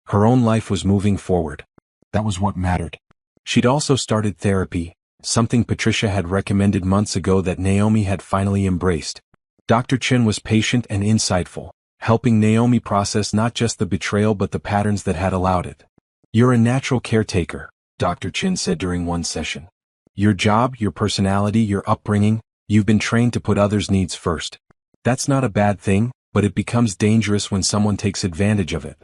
Her own life was moving forward. That was what mattered. She'd also started therapy, something Patricia had recommended months ago that Naomi had finally embraced. Dr. Chin was patient and insightful, helping Naomi process not just the betrayal but the patterns that had allowed it. "You're a natural caretaker," Dr. Chin said during one session. "Your job, your personality, your upbringing, you've been trained to put others' needs first. That's not a bad thing, but it becomes dangerous when someone takes advantage of it."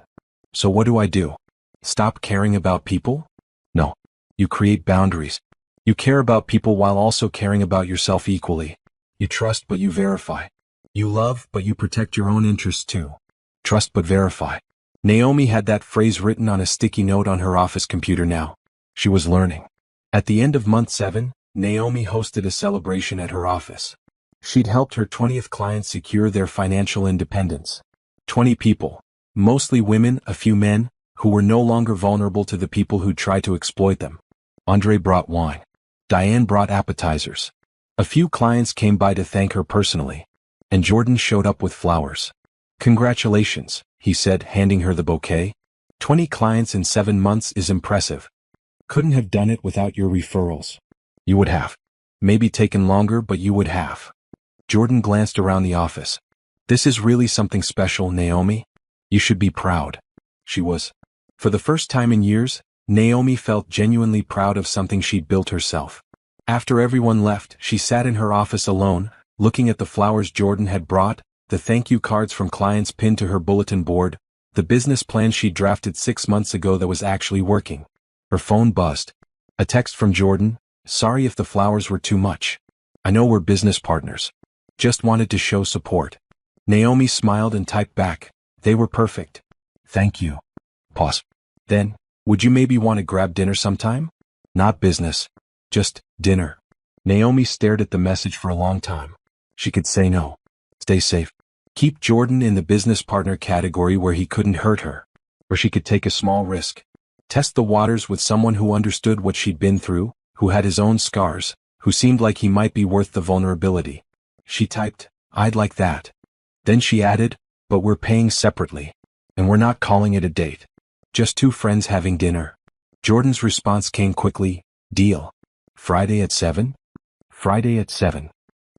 "So what do I do? Stop caring about people?" "No. You create boundaries. You care about people while also caring about yourself equally. You trust but you verify. You love but you protect your own interests too. Trust but verify." Naomi had that phrase written on a sticky note on her office computer now. She was learning. At the end of month 7, Naomi hosted a celebration at her office. She'd helped her 20th client secure their financial independence. 20 people, mostly women, a few men, who were no longer vulnerable to the people who'd tried to exploit them. Andre brought wine. Diane brought appetizers. A few clients came by to thank her personally. And Jordan showed up with flowers. "Congratulations," he said, handing her the bouquet. 20 clients in 7 months is impressive. Couldn't have done it without your referrals. You would have. Maybe taken longer, but you would have. Jordan glanced around the office. "This is really something special, Naomi. You should be proud." She was. For the first time in years, Naomi felt genuinely proud of something she'd built herself. After everyone left, she sat in her office alone, looking at the flowers Jordan had brought, the thank you cards from clients pinned to her bulletin board, the business plan she'd drafted 6 months ago that was actually working. Her phone buzzed. A text from Jordan: "Sorry if the flowers were too much. I know we're business partners. Just wanted to show support." Naomi smiled and typed back, "They were perfect. Thank you." Pause. Then, "Would you maybe want to grab dinner sometime? Not business. Just dinner." Naomi stared at the message for a long time. She could say no. Stay safe. Keep Jordan in the business partner category where he couldn't hurt her. Or she could take a small risk. Test the waters with someone who understood what she'd been through, who had his own scars, who seemed like he might be worth the vulnerability. She typed, "I'd like that." Then she added, "But we're paying separately. And we're not calling it a date. Just 2 friends having dinner." Jordan's response came quickly, "Deal. Friday at 7? Friday at 7.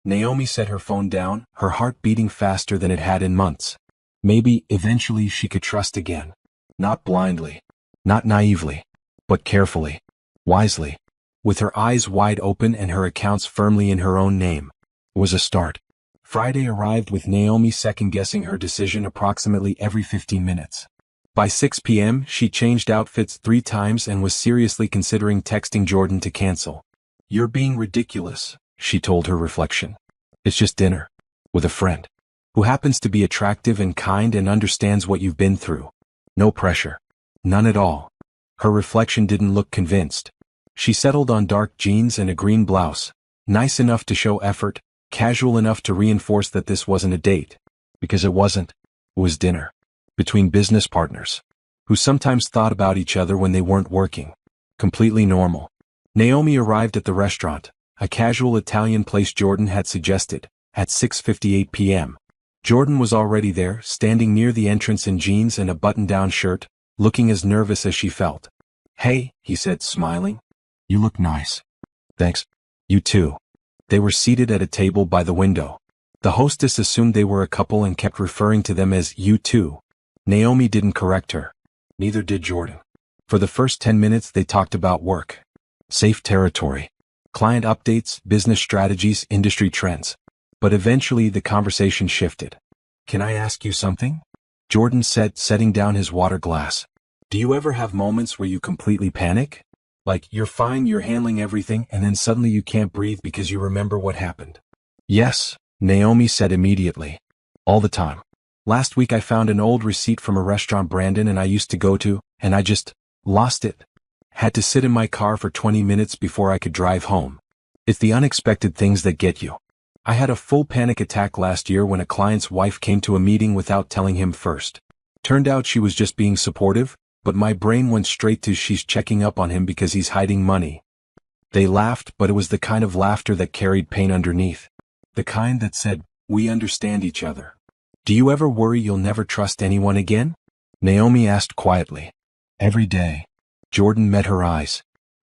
Naomi set her phone down, her heart beating faster than it had in months. Maybe, eventually, she could trust again. Not blindly. Not naively, but carefully, wisely. With her eyes wide open and her accounts firmly in her own name. It was a start. Friday arrived with Naomi second-guessing her decision approximately every 15 minutes. By 6 p.m., she changed outfits 3 times and was seriously considering texting Jordan to cancel. "You're being ridiculous," she told her reflection. "It's just dinner. With a friend. Who happens to be attractive and kind and understands what you've been through. No pressure. None at all." Her reflection didn't look convinced. She settled on dark jeans and a green blouse. Nice enough to show effort, casual enough to reinforce that this wasn't a date. Because it wasn't. It was dinner. Between business partners. Who sometimes thought about each other when they weren't working. Completely normal. Naomi arrived at the restaurant, a casual Italian place Jordan had suggested, at 6:58 p.m. Jordan was already there, standing near the entrance in jeans and a button-down shirt, looking as nervous as she felt. "Hey," he said, smiling. "You look nice." "Thanks. You too." They were seated at a table by the window. The hostess assumed they were a couple and kept referring to them as "you too." Naomi didn't correct her. Neither did Jordan. For the first 10 minutes they talked about work. Safe territory. Client updates, business strategies, industry trends. But eventually the conversation shifted. "Can I ask you something?" Jordan said, setting down his water glass. "Do you ever have moments where you completely panic? Like, you're fine, you're handling everything, and then suddenly you can't breathe because you remember what happened?" "Yes," Naomi said immediately. "All the time. Last week I found an old receipt from a restaurant Brandon and I used to go to, and I just lost it. Had to sit in my car for 20 minutes before I could drive home. It's the unexpected things that get you. I had a full panic attack last year when a client's wife came to a meeting without telling him first. Turned out she was just being supportive, but my brain went straight to she's checking up on him because he's hiding money." They laughed, but it was the kind of laughter that carried pain underneath. The kind that said, "We understand each other." "Do you ever worry you'll never trust anyone again?" Naomi asked quietly. "Every day." Jordan met her eyes.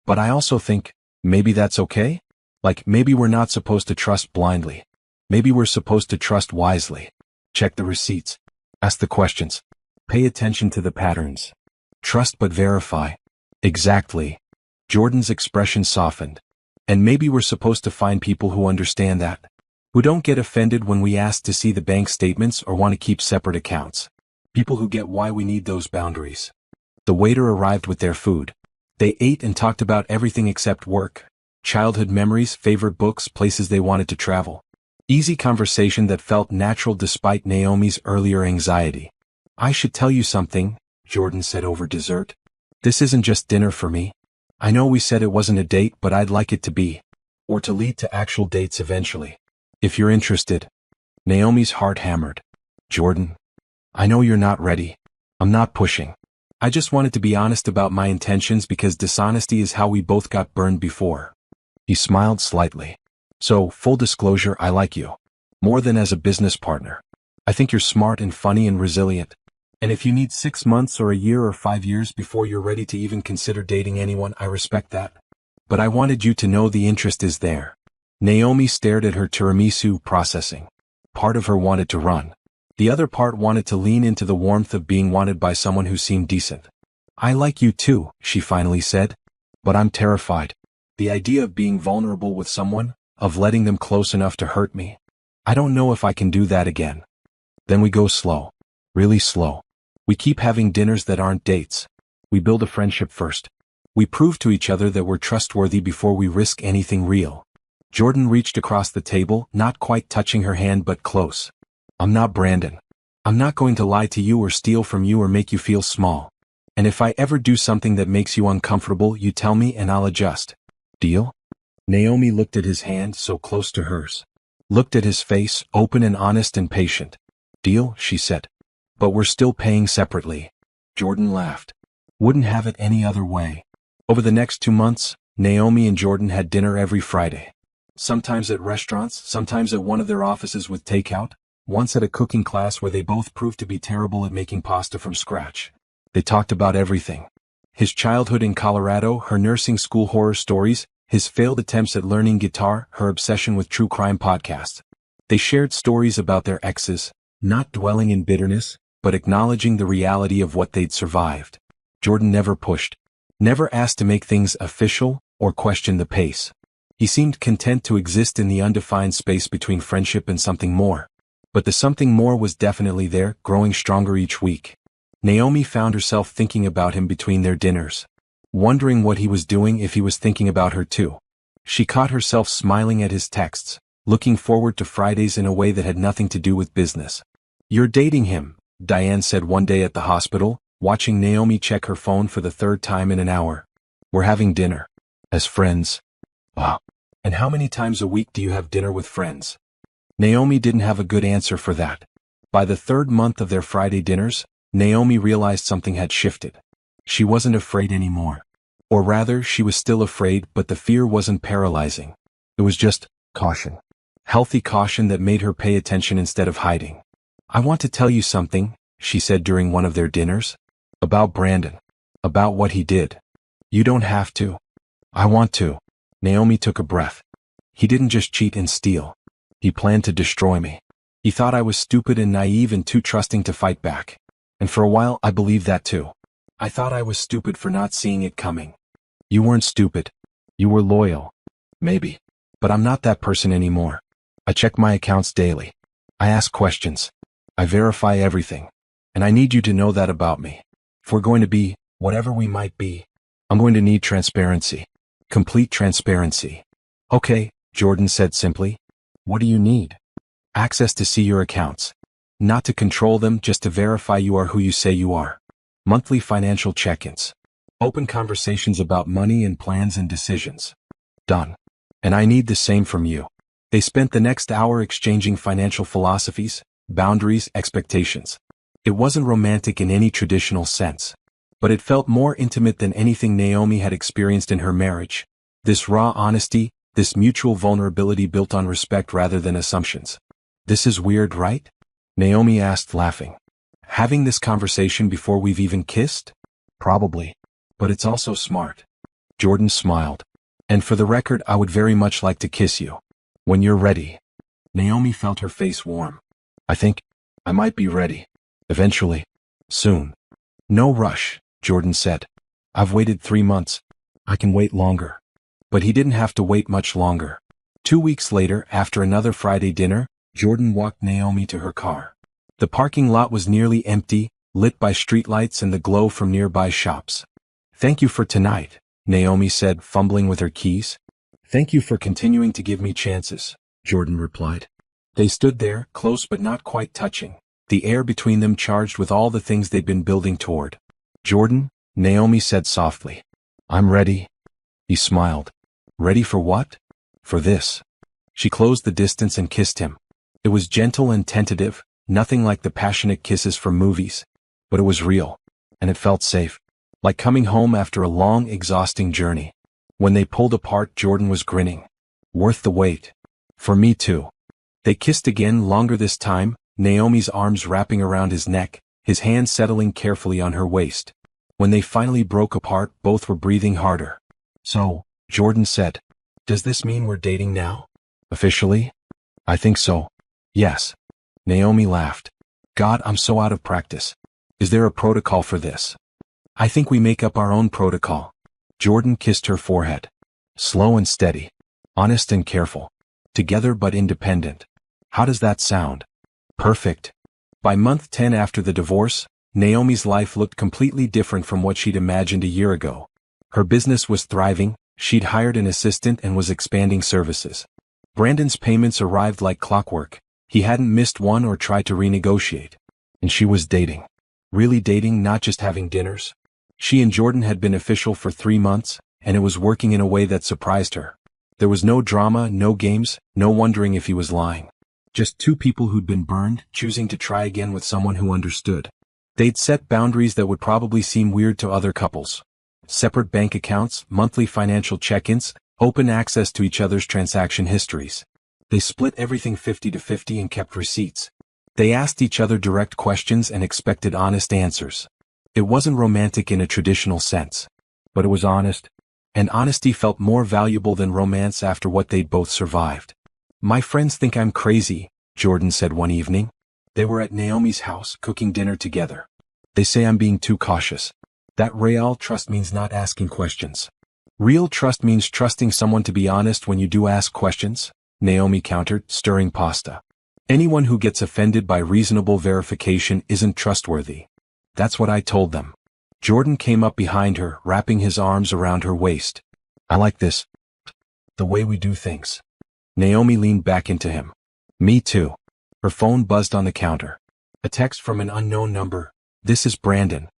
"But I also think, maybe that's okay? Like, maybe we're not supposed to trust blindly. Maybe we're supposed to trust wisely. Check the receipts. Ask the questions. Pay attention to the patterns. Trust but verify." "Exactly." Jordan's expression softened. "And maybe we're supposed to find people who understand that. Who don't get offended when we ask to see the bank statements or want to keep separate accounts. People who get why we need those boundaries." The waiter arrived with their food. They ate and talked about everything except work. Childhood memories, favorite books, places they wanted to travel. Easy conversation that felt natural despite Naomi's earlier anxiety. "I should tell you something," Jordan said over dessert. "This isn't just dinner for me. I know we said it wasn't a date, but I'd like it to be. Or to lead to actual dates eventually. If you're interested." Naomi's heart hammered. "Jordan, I know you're not ready. I'm not pushing. I just wanted to be honest about my intentions because dishonesty is how we both got burned before." He smiled slightly. "So, full disclosure, I like you. More than as a business partner. I think you're smart and funny and resilient. And if you need 6 months or a year or 5 years before you're ready to even consider dating anyone, I respect that. But I wanted you to know the interest is there." Naomi stared at her tiramisu, processing. Part of her wanted to run. The other part wanted to lean into the warmth of being wanted by someone who seemed decent. "I like you too," she finally said. "But I'm terrified. The idea of being vulnerable with someone, of letting them close enough to hurt me. I don't know if I can do that again." Then we go slow. Really slow. We keep having dinners that aren't dates. We build a friendship first. We prove to each other that we're trustworthy before we risk anything real. Jordan reached across the table, not quite touching her hand but close. "I'm not Brandon. I'm not going to lie to you or steal from you or make you feel small. And if I ever do something that makes you uncomfortable, you tell me and I'll adjust. Deal?" Naomi looked at his hand so close to hers. Looked at his face, open and honest and patient. "Deal," she said. "But we're still paying separately." Jordan laughed. "Wouldn't have it any other way." Over the next 2 months, Naomi and Jordan had dinner every Friday. Sometimes at restaurants, sometimes at one of their offices with takeout, once at a cooking class where they both proved to be terrible at making pasta from scratch. They talked about everything. His childhood in Colorado, her nursing school horror stories, his failed attempts at learning guitar, her obsession with true crime podcasts. They shared stories about their exes, not dwelling in bitterness, but acknowledging the reality of what they'd survived. Jordan never pushed, never asked to make things official or question the pace. He seemed content to exist in the undefined space between friendship and something more. But the something more was definitely there, growing stronger each week. Naomi found herself thinking about him between their dinners, wondering what he was doing, if he was thinking about her too. She caught herself smiling at his texts, looking forward to Fridays in a way that had nothing to do with business. "You're dating him," Diane said one day at the hospital, watching Naomi check her phone for the third time in an hour. "We're having dinner. As friends." "Wow. And how many times a week do you have dinner with friends?" Naomi didn't have a good answer for that. By the third month of their Friday dinners, Naomi realized something had shifted. She wasn't afraid anymore. Or rather, she was still afraid, but the fear wasn't paralyzing. It was just caution. Healthy caution that made her pay attention instead of hiding. "I want to tell you something," she said during one of their dinners. "About Brandon. About what he did." "You don't have to." "I want to." Naomi took a breath. "He didn't just cheat and steal. He planned to destroy me. He thought I was stupid and naive and too trusting to fight back. And for a while I believed that too. I thought I was stupid for not seeing it coming." "You weren't stupid. You were loyal." "Maybe. But I'm not that person anymore. I check my accounts daily. I ask questions. I verify everything. And I need you to know that about me. If we're going to be, whatever we might be, I'm going to need transparency. Complete transparency." "Okay," Jordan said simply. "What do you need?" "Access to see your accounts. Not to control them, just to verify you are who you say you are. Monthly financial check-ins. Open conversations about money and plans and decisions." "Done. And I need the same from you." They spent the next hour exchanging financial philosophies, boundaries, expectations. It wasn't romantic in any traditional sense. But it felt more intimate than anything Naomi had experienced in her marriage. This raw honesty, this mutual vulnerability built on respect rather than assumptions. "This is weird, right?" Naomi asked, laughing. "Having this conversation before we've even kissed?" "Probably. But it's also smart." Jordan smiled. "And for the record, I would very much like to kiss you. When you're ready." Naomi felt her face warm. "I think I might be ready. Eventually. Soon." "No rush," Jordan said. "I've waited 3 months. I can wait longer." But he didn't have to wait much longer. 2 weeks later, after another Friday dinner, Jordan walked Naomi to her car. The parking lot was nearly empty, lit by streetlights and the glow from nearby shops. "Thank you for tonight," Naomi said, fumbling with her keys. "Thank you for continuing to give me chances," Jordan replied. They stood there, close but not quite touching, the air between them charged with all the things they'd been building toward. "Jordan," Naomi said softly. "I'm ready." He smiled. "Ready for what?" "For this." She closed the distance and kissed him. It was gentle and tentative, nothing like the passionate kisses from movies. But it was real. And it felt safe. Like coming home after a long, exhausting journey. When they pulled apart, Jordan was grinning. "Worth the wait." "For me too." They kissed again, longer this time, Naomi's arms wrapping around his neck, his hand settling carefully on her waist. When they finally broke apart, both were breathing harder. "So," Jordan said, "does this mean we're dating now? Officially?" "I think so. Yes." Naomi laughed. "God, I'm so out of practice. Is there a protocol for this?" "I think we make up our own protocol." Jordan kissed her forehead. "Slow and steady. Honest and careful. Together but independent. How does that sound?" "Perfect." By month 10 after the divorce, Naomi's life looked completely different from what she'd imagined a year ago. Her business was thriving, she'd hired an assistant and was expanding services. Brandon's payments arrived like clockwork. He hadn't missed one or tried to renegotiate. And she was dating. Really dating, not just having dinners. She and Jordan had been official for 3 months, and it was working in a way that surprised her. There was no drama, no games, no wondering if he was lying. Just two people who'd been burned, choosing to try again with someone who understood. They'd set boundaries that would probably seem weird to other couples. Separate bank accounts, monthly financial check-ins, open access to each other's transaction histories. They split everything 50-50 and kept receipts. They asked each other direct questions and expected honest answers. It wasn't romantic in a traditional sense. But it was honest. And honesty felt more valuable than romance after what they'd both survived. "My friends think I'm crazy," Jordan said one evening. They were at Naomi's house, cooking dinner together. "They say I'm being too cautious. That real trust means not asking questions. Real trust means trusting someone to be honest when you do ask questions, Naomi countered, stirring pasta. Anyone who gets offended by reasonable verification isn't trustworthy. That's what I told them. Jordan came up behind her, wrapping his arms around her waist. I like this. The way we do things. Naomi leaned back into him. Me too. Her phone buzzed on the counter. A text from an unknown number. This is Brandon.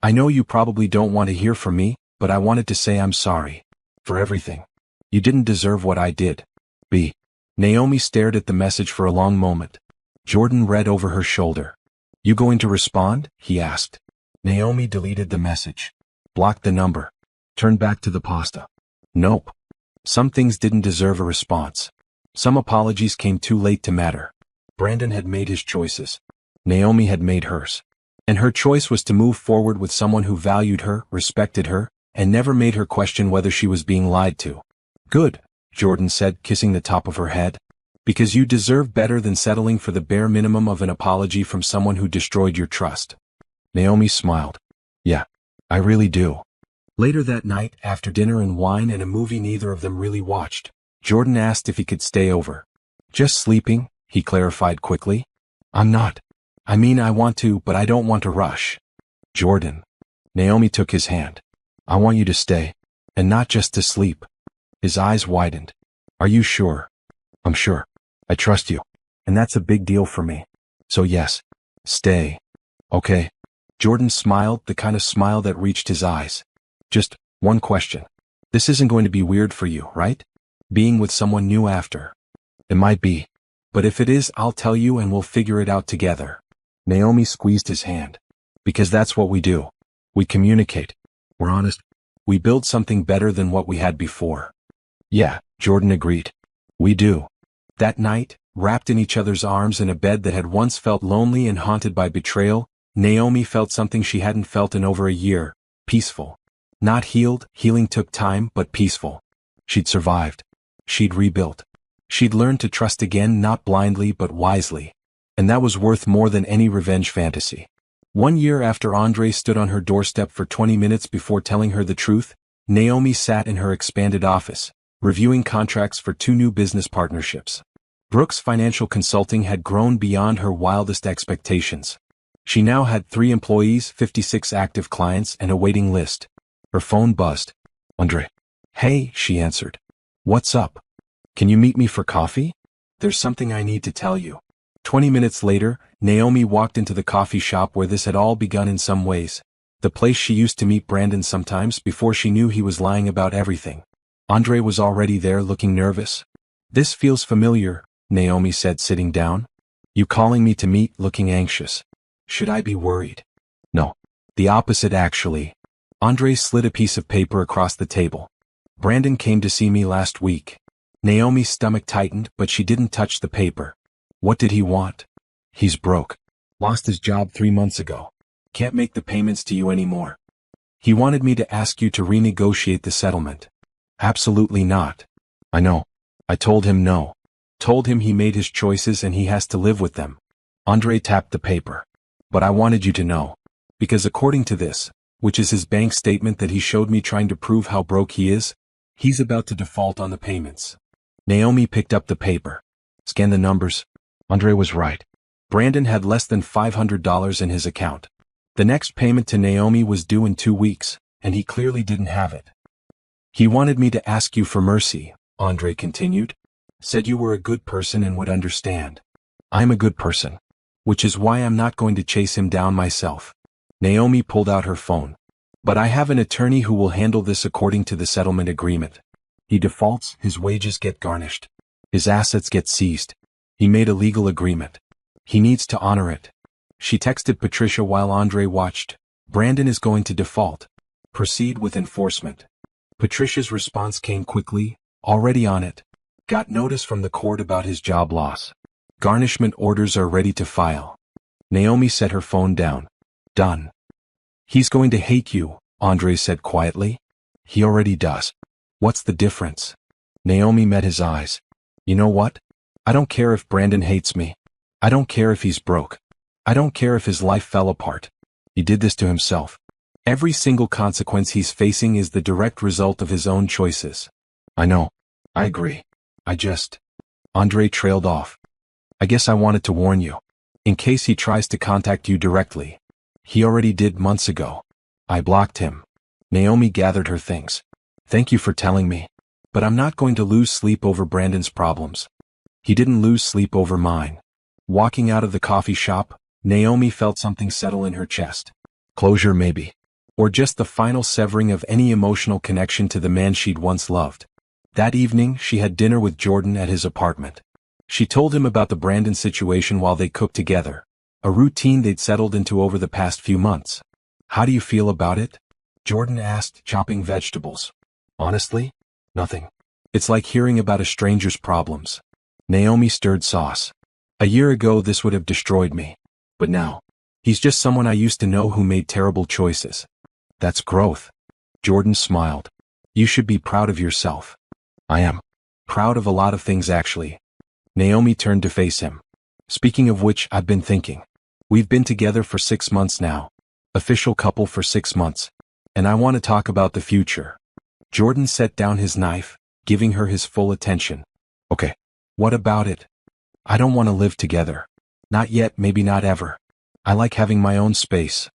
I know you probably don't want to hear from me, but I wanted to say I'm sorry. For everything. You didn't deserve what I did. B. Naomi stared at the message for a long moment. Jordan read over her shoulder. You going to respond? He asked. Naomi deleted the message. Blocked the number. Turned back to the pasta. Nope. Some things didn't deserve a response. Some apologies came too late to matter. Brandon had made his choices. Naomi had made hers. And her choice was to move forward with someone who valued her, respected her, and never made her question whether she was being lied to. Good, Jordan said, kissing the top of her head. Because you deserve better than settling for the bare minimum of an apology from someone who destroyed your trust. Naomi smiled. Yeah, I really do. Later that night, after dinner and wine and a movie neither of them really watched, Jordan asked if he could stay over. Just sleeping, he clarified quickly. I'm not. I mean, I want to, but I don't want to rush. Jordan. Naomi took his hand. I want you to stay. And not just to sleep. His eyes widened. Are you sure? I'm sure. I trust you. And that's a big deal for me. So yes. Stay. Okay. Jordan smiled, the kind of smile that reached his eyes. Just one question. This isn't going to be weird for you, right? Being with someone new after. It might be. But if it is, I'll tell you and we'll figure it out together. Naomi squeezed his hand. Because that's what we do. We communicate. We're honest. We build something better than what we had before. Yeah, Jordan agreed. We do. That night, wrapped in each other's arms in a bed that had once felt lonely and haunted by betrayal, Naomi felt something she hadn't felt in over a year. Peaceful. Not healed, healing took time, but peaceful. She'd survived. She'd rebuilt. She'd learned to trust again, not blindly but wisely. And that was worth more than any revenge fantasy. 1 year after Andre stood on her doorstep for 20 minutes before telling her the truth, Naomi sat in her expanded office, reviewing contracts for 2 new business partnerships. Brooks Financial Consulting had grown beyond her wildest expectations. She now had 3 employees, 56 active clients, and a waiting list. Her phone buzzed. Andre. Hey, she answered. What's up? Can you meet me for coffee? There's something I need to tell you. 20 minutes later, Naomi walked into the coffee shop where this had all begun in some ways. The place she used to meet Brandon sometimes before she knew he was lying about everything. Andre was already there, looking nervous. This feels familiar, Naomi said, sitting down. You calling me to meet, looking anxious. Should I be worried? No. The opposite, actually. Andre slid a piece of paper across the table. Brandon came to see me last week. Naomi's stomach tightened, but she didn't touch the paper. What did he want? He's broke. Lost his job 3 months ago. Can't make the payments to you anymore. He wanted me to ask you to renegotiate the settlement. Absolutely not. I know. I told him no. Told him he made his choices and he has to live with them. Andre tapped the paper. But I wanted you to know. Because according to this, which is his bank statement that he showed me trying to prove how broke he is, he's about to default on the payments. Naomi picked up the paper. Scanned the numbers. Andre was right. Brandon had less than $500 in his account. The next payment to Naomi was due in 2 weeks, and he clearly didn't have it. He wanted me to ask you for mercy, Andre continued. Said you were a good person and would understand. I'm a good person. Which is why I'm not going to chase him down myself. Naomi pulled out her phone. But I have an attorney who will handle this according to the settlement agreement. He defaults, his wages get garnished. His assets get seized. He made a legal agreement. He needs to honor it. She texted Patricia while Andre watched. Brandon is going to default. Proceed with enforcement. Patricia's response came quickly. Already on it. Got notice from the court about his job loss. Garnishment orders are ready to file. Naomi set her phone down. Done. He's going to hate you, Andre said quietly. He already does. What's the difference? Naomi met his eyes. You know what? I don't care if Brandon hates me. I don't care if he's broke. I don't care if his life fell apart. He did this to himself. Every single consequence he's facing is the direct result of his own choices. I know. I agree. Andre trailed off. I guess I wanted to warn you. In case he tries to contact you directly. He already did months ago. I blocked him. Naomi gathered her things. Thank you for telling me. But I'm not going to lose sleep over Brandon's problems. He didn't lose sleep over mine. Walking out of the coffee shop, Naomi felt something settle in her chest. Closure maybe. Or just the final severing of any emotional connection to the man she'd once loved. That evening, she had dinner with Jordan at his apartment. She told him about the Brandon situation while they cooked together, a routine they'd settled into over the past few months. How do you feel about it? Jordan asked, chopping vegetables. Honestly? Nothing. It's like hearing about a stranger's problems. Naomi stirred sauce. A year ago this would have destroyed me. But now, he's just someone I used to know who made terrible choices. That's growth. Jordan smiled. You should be proud of yourself. I am. Proud of a lot of things actually. Naomi turned to face him. Speaking of which, I've been thinking. We've been together for 6 months now. Official couple for 6 months. And I want to talk about the future. Jordan set down his knife, giving her his full attention. Okay. What about it? I don't want to live together. Not yet, maybe not ever. I like having my own space.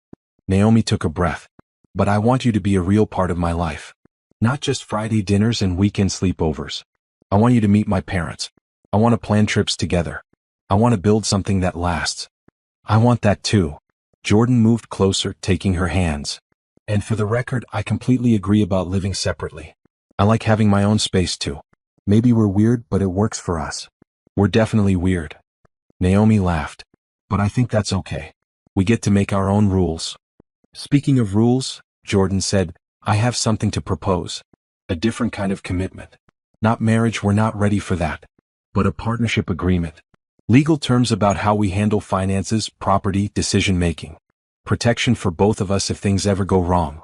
Naomi took a breath. But I want you to be a real part of my life. Not just Friday dinners and weekend sleepovers. I want you to meet my parents. I want to plan trips together. I want to build something that lasts. I want that too. Jordan moved closer, taking her hands. And for the record, I completely agree about living separately. I like having my own space too. Maybe we're weird, but it works for us. We're definitely weird. Naomi laughed. But I think that's okay. We get to make our own rules. Speaking of rules, Jordan said, I have something to propose. A different kind of commitment. Not marriage, we're not ready for that. But a partnership agreement. Legal terms about how we handle finances, property, decision-making. Protection for both of us if things ever go wrong.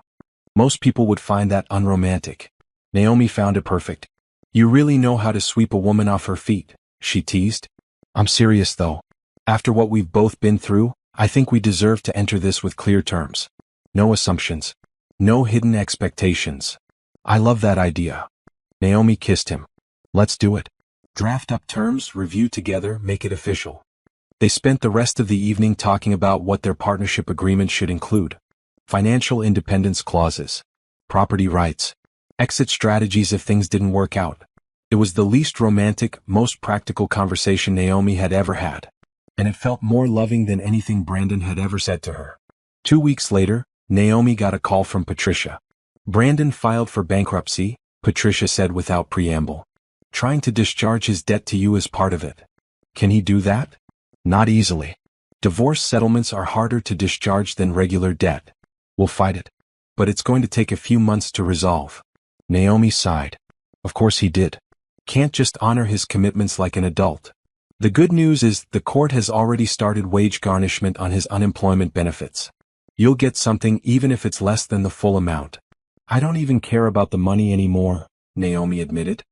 Most people would find that unromantic. Naomi found it perfect. You really know how to sweep a woman off her feet, she teased. I'm serious though. After what we've both been through, I think we deserve to enter this with clear terms. No assumptions. No hidden expectations. I love that idea. Naomi kissed him. Let's do it. Draft up terms, review together, make it official. They spent the rest of the evening talking about what their partnership agreement should include. Financial independence clauses. Property rights. Exit strategies if things didn't work out. It was the least romantic, most practical conversation Naomi had ever had. And it felt more loving than anything Brandon had ever said to her. 2 weeks later, Naomi got a call from Patricia. Brandon filed for bankruptcy, Patricia said without preamble. Trying to discharge his debt to you is part of it. Can he do that? Not easily. Divorce settlements are harder to discharge than regular debt. We'll fight it. But it's going to take a few months to resolve. Naomi sighed. Of course he did. Can't just honor his commitments like an adult. The good news is the court has already started wage garnishment on his unemployment benefits. You'll get something even if it's less than the full amount. I don't even care about the money anymore, Naomi admitted.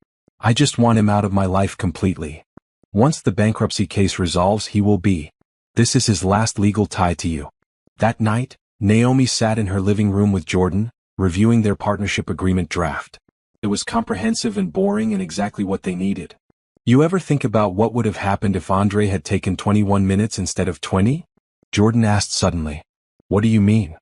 I just want him out of my life completely. Once the bankruptcy case resolves, he will be. This is his last legal tie to you. That night, Naomi sat in her living room with Jordan, reviewing their partnership agreement draft. It was comprehensive and boring and exactly what they needed. You ever think about what would have happened if Andre had taken 21 minutes instead of 20? Jordan asked suddenly. What do you mean?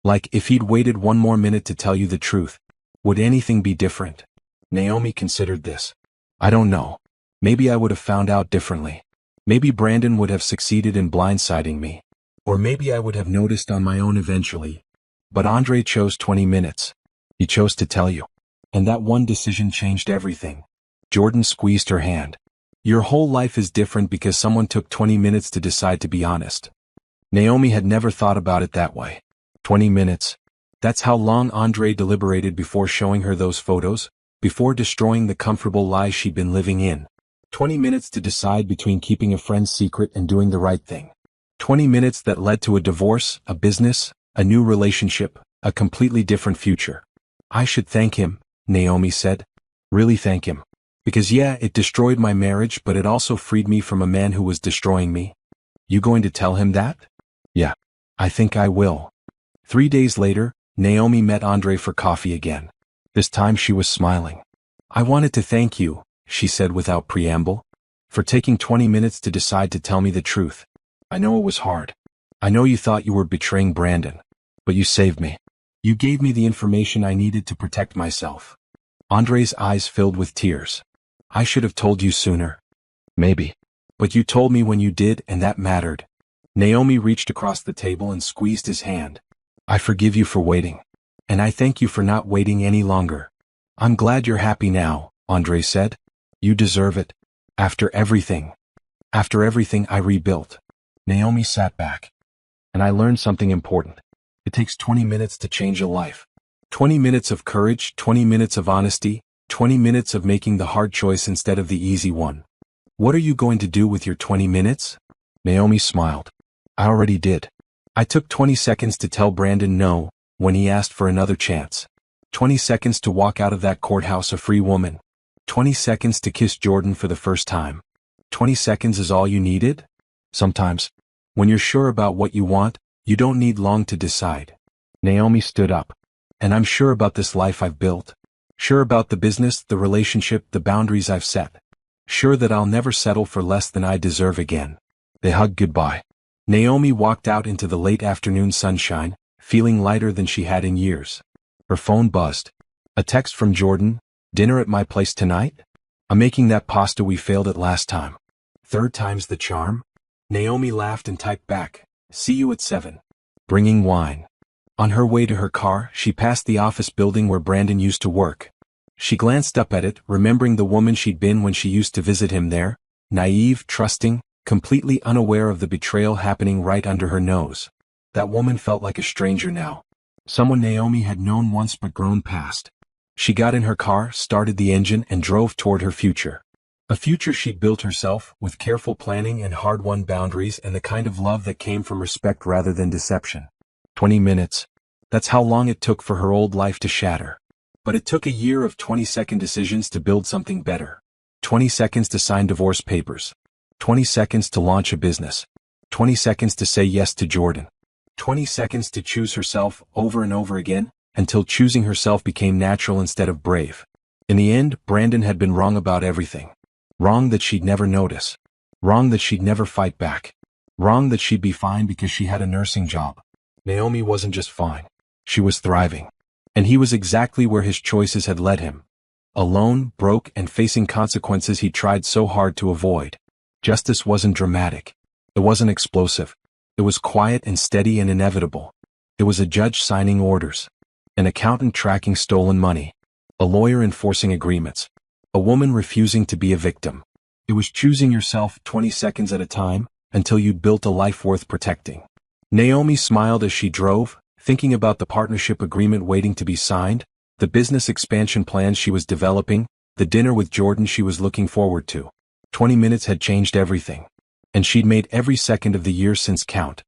Like if he'd waited 1 more minute to tell you the truth, would anything be different? Naomi considered this. I don't know. Maybe I would have found out differently. Maybe Brandon would have succeeded in blindsiding me. Or maybe I would have noticed on my own eventually. But Andre chose 20 minutes. He chose to tell you. And that one decision changed everything. Jordan squeezed her hand. Your whole life is different because someone took 20 minutes to decide to be honest. Naomi had never thought about it that way. 20 minutes. That's how long Andre deliberated before showing her those photos, before destroying the comfortable lie she'd been living in. 20 minutes to decide between keeping a friend's secret and doing the right thing. 20 minutes that led to a divorce, a business, a new relationship, a completely different future. I should thank him, Naomi said. Really thank him. Because yeah, it destroyed my marriage, but it also freed me from a man who was destroying me. You going to tell him that? Yeah. I think I will. 3 days later, Naomi met Andre for coffee again. This time she was smiling. "I wanted to thank you," she said without preamble, "for taking 20 minutes to decide to tell me the truth. I know it was hard. I know you thought you were betraying Brandon. But you saved me. You gave me the information I needed to protect myself." Andre's eyes filled with tears. "I should have told you sooner. Maybe. But you told me when you did, and that mattered." Naomi reached across the table and squeezed his hand. "I forgive you for waiting. And I thank you for not waiting any longer." "I'm glad you're happy now," Andre said. "You deserve it. After everything. After everything I rebuilt." Naomi sat back. "And I learned something important. It takes 20 minutes to change a life. 20 minutes of courage, 20 minutes of honesty, 20 minutes of making the hard choice instead of the easy one." "What are you going to do with your 20 minutes? Naomi smiled. "I already did. I took 20 seconds to tell Brandon no, when he asked for another chance. 20 seconds to walk out of that courthouse a free woman. 20 seconds to kiss Jordan for the first time. 20 seconds is all you needed? Sometimes, when you're sure about what you want, you don't need long to decide." Naomi stood up. "And I'm sure about this life I've built. Sure about the business, the relationship, the boundaries I've set. Sure that I'll never settle for less than I deserve again." They hugged goodbye. Naomi walked out into the late afternoon sunshine, feeling lighter than she had in years. Her phone buzzed. A text from Jordan: "Dinner at my place tonight? I'm making that pasta we failed at last time." Third time's the charm? Naomi laughed and typed back, "See you at 7. Bringing wine." On her way to her car, she passed the office building where Brandon used to work. She glanced up at it, remembering the woman she'd been when she used to visit him there, naive, trusting, completely unaware of the betrayal happening right under her nose. That woman felt like a stranger now. Someone Naomi had known once but grown past. She got in her car, started the engine, and drove toward her future. A future she'd built herself, with careful planning and hard-won boundaries and the kind of love that came from respect rather than deception. 20 minutes. That's how long it took for her old life to shatter. But it took a year of 20-second decisions to build something better. 20 seconds to sign divorce papers. 20 seconds to launch a business. 20 seconds to say yes to Jordan. 20 seconds to choose herself over and over again, until choosing herself became natural instead of brave. In the end, Brandon had been wrong about everything. Wrong that she'd never notice. Wrong that she'd never fight back. Wrong that she'd be fine because she had a nursing job. Naomi wasn't just fine. She was thriving. And he was exactly where his choices had led him. Alone, broke, and facing consequences he tried so hard to avoid. Justice wasn't dramatic. It wasn't explosive. It was quiet and steady and inevitable. It was a judge signing orders. An accountant tracking stolen money. A lawyer enforcing agreements. A woman refusing to be a victim. It was choosing yourself 20 seconds at a time, until you'd built a life worth protecting. Naomi smiled as she drove, thinking about the partnership agreement waiting to be signed, the business expansion plans she was developing, the dinner with Jordan she was looking forward to. 20 minutes had changed everything. And she'd made every second of the year since count.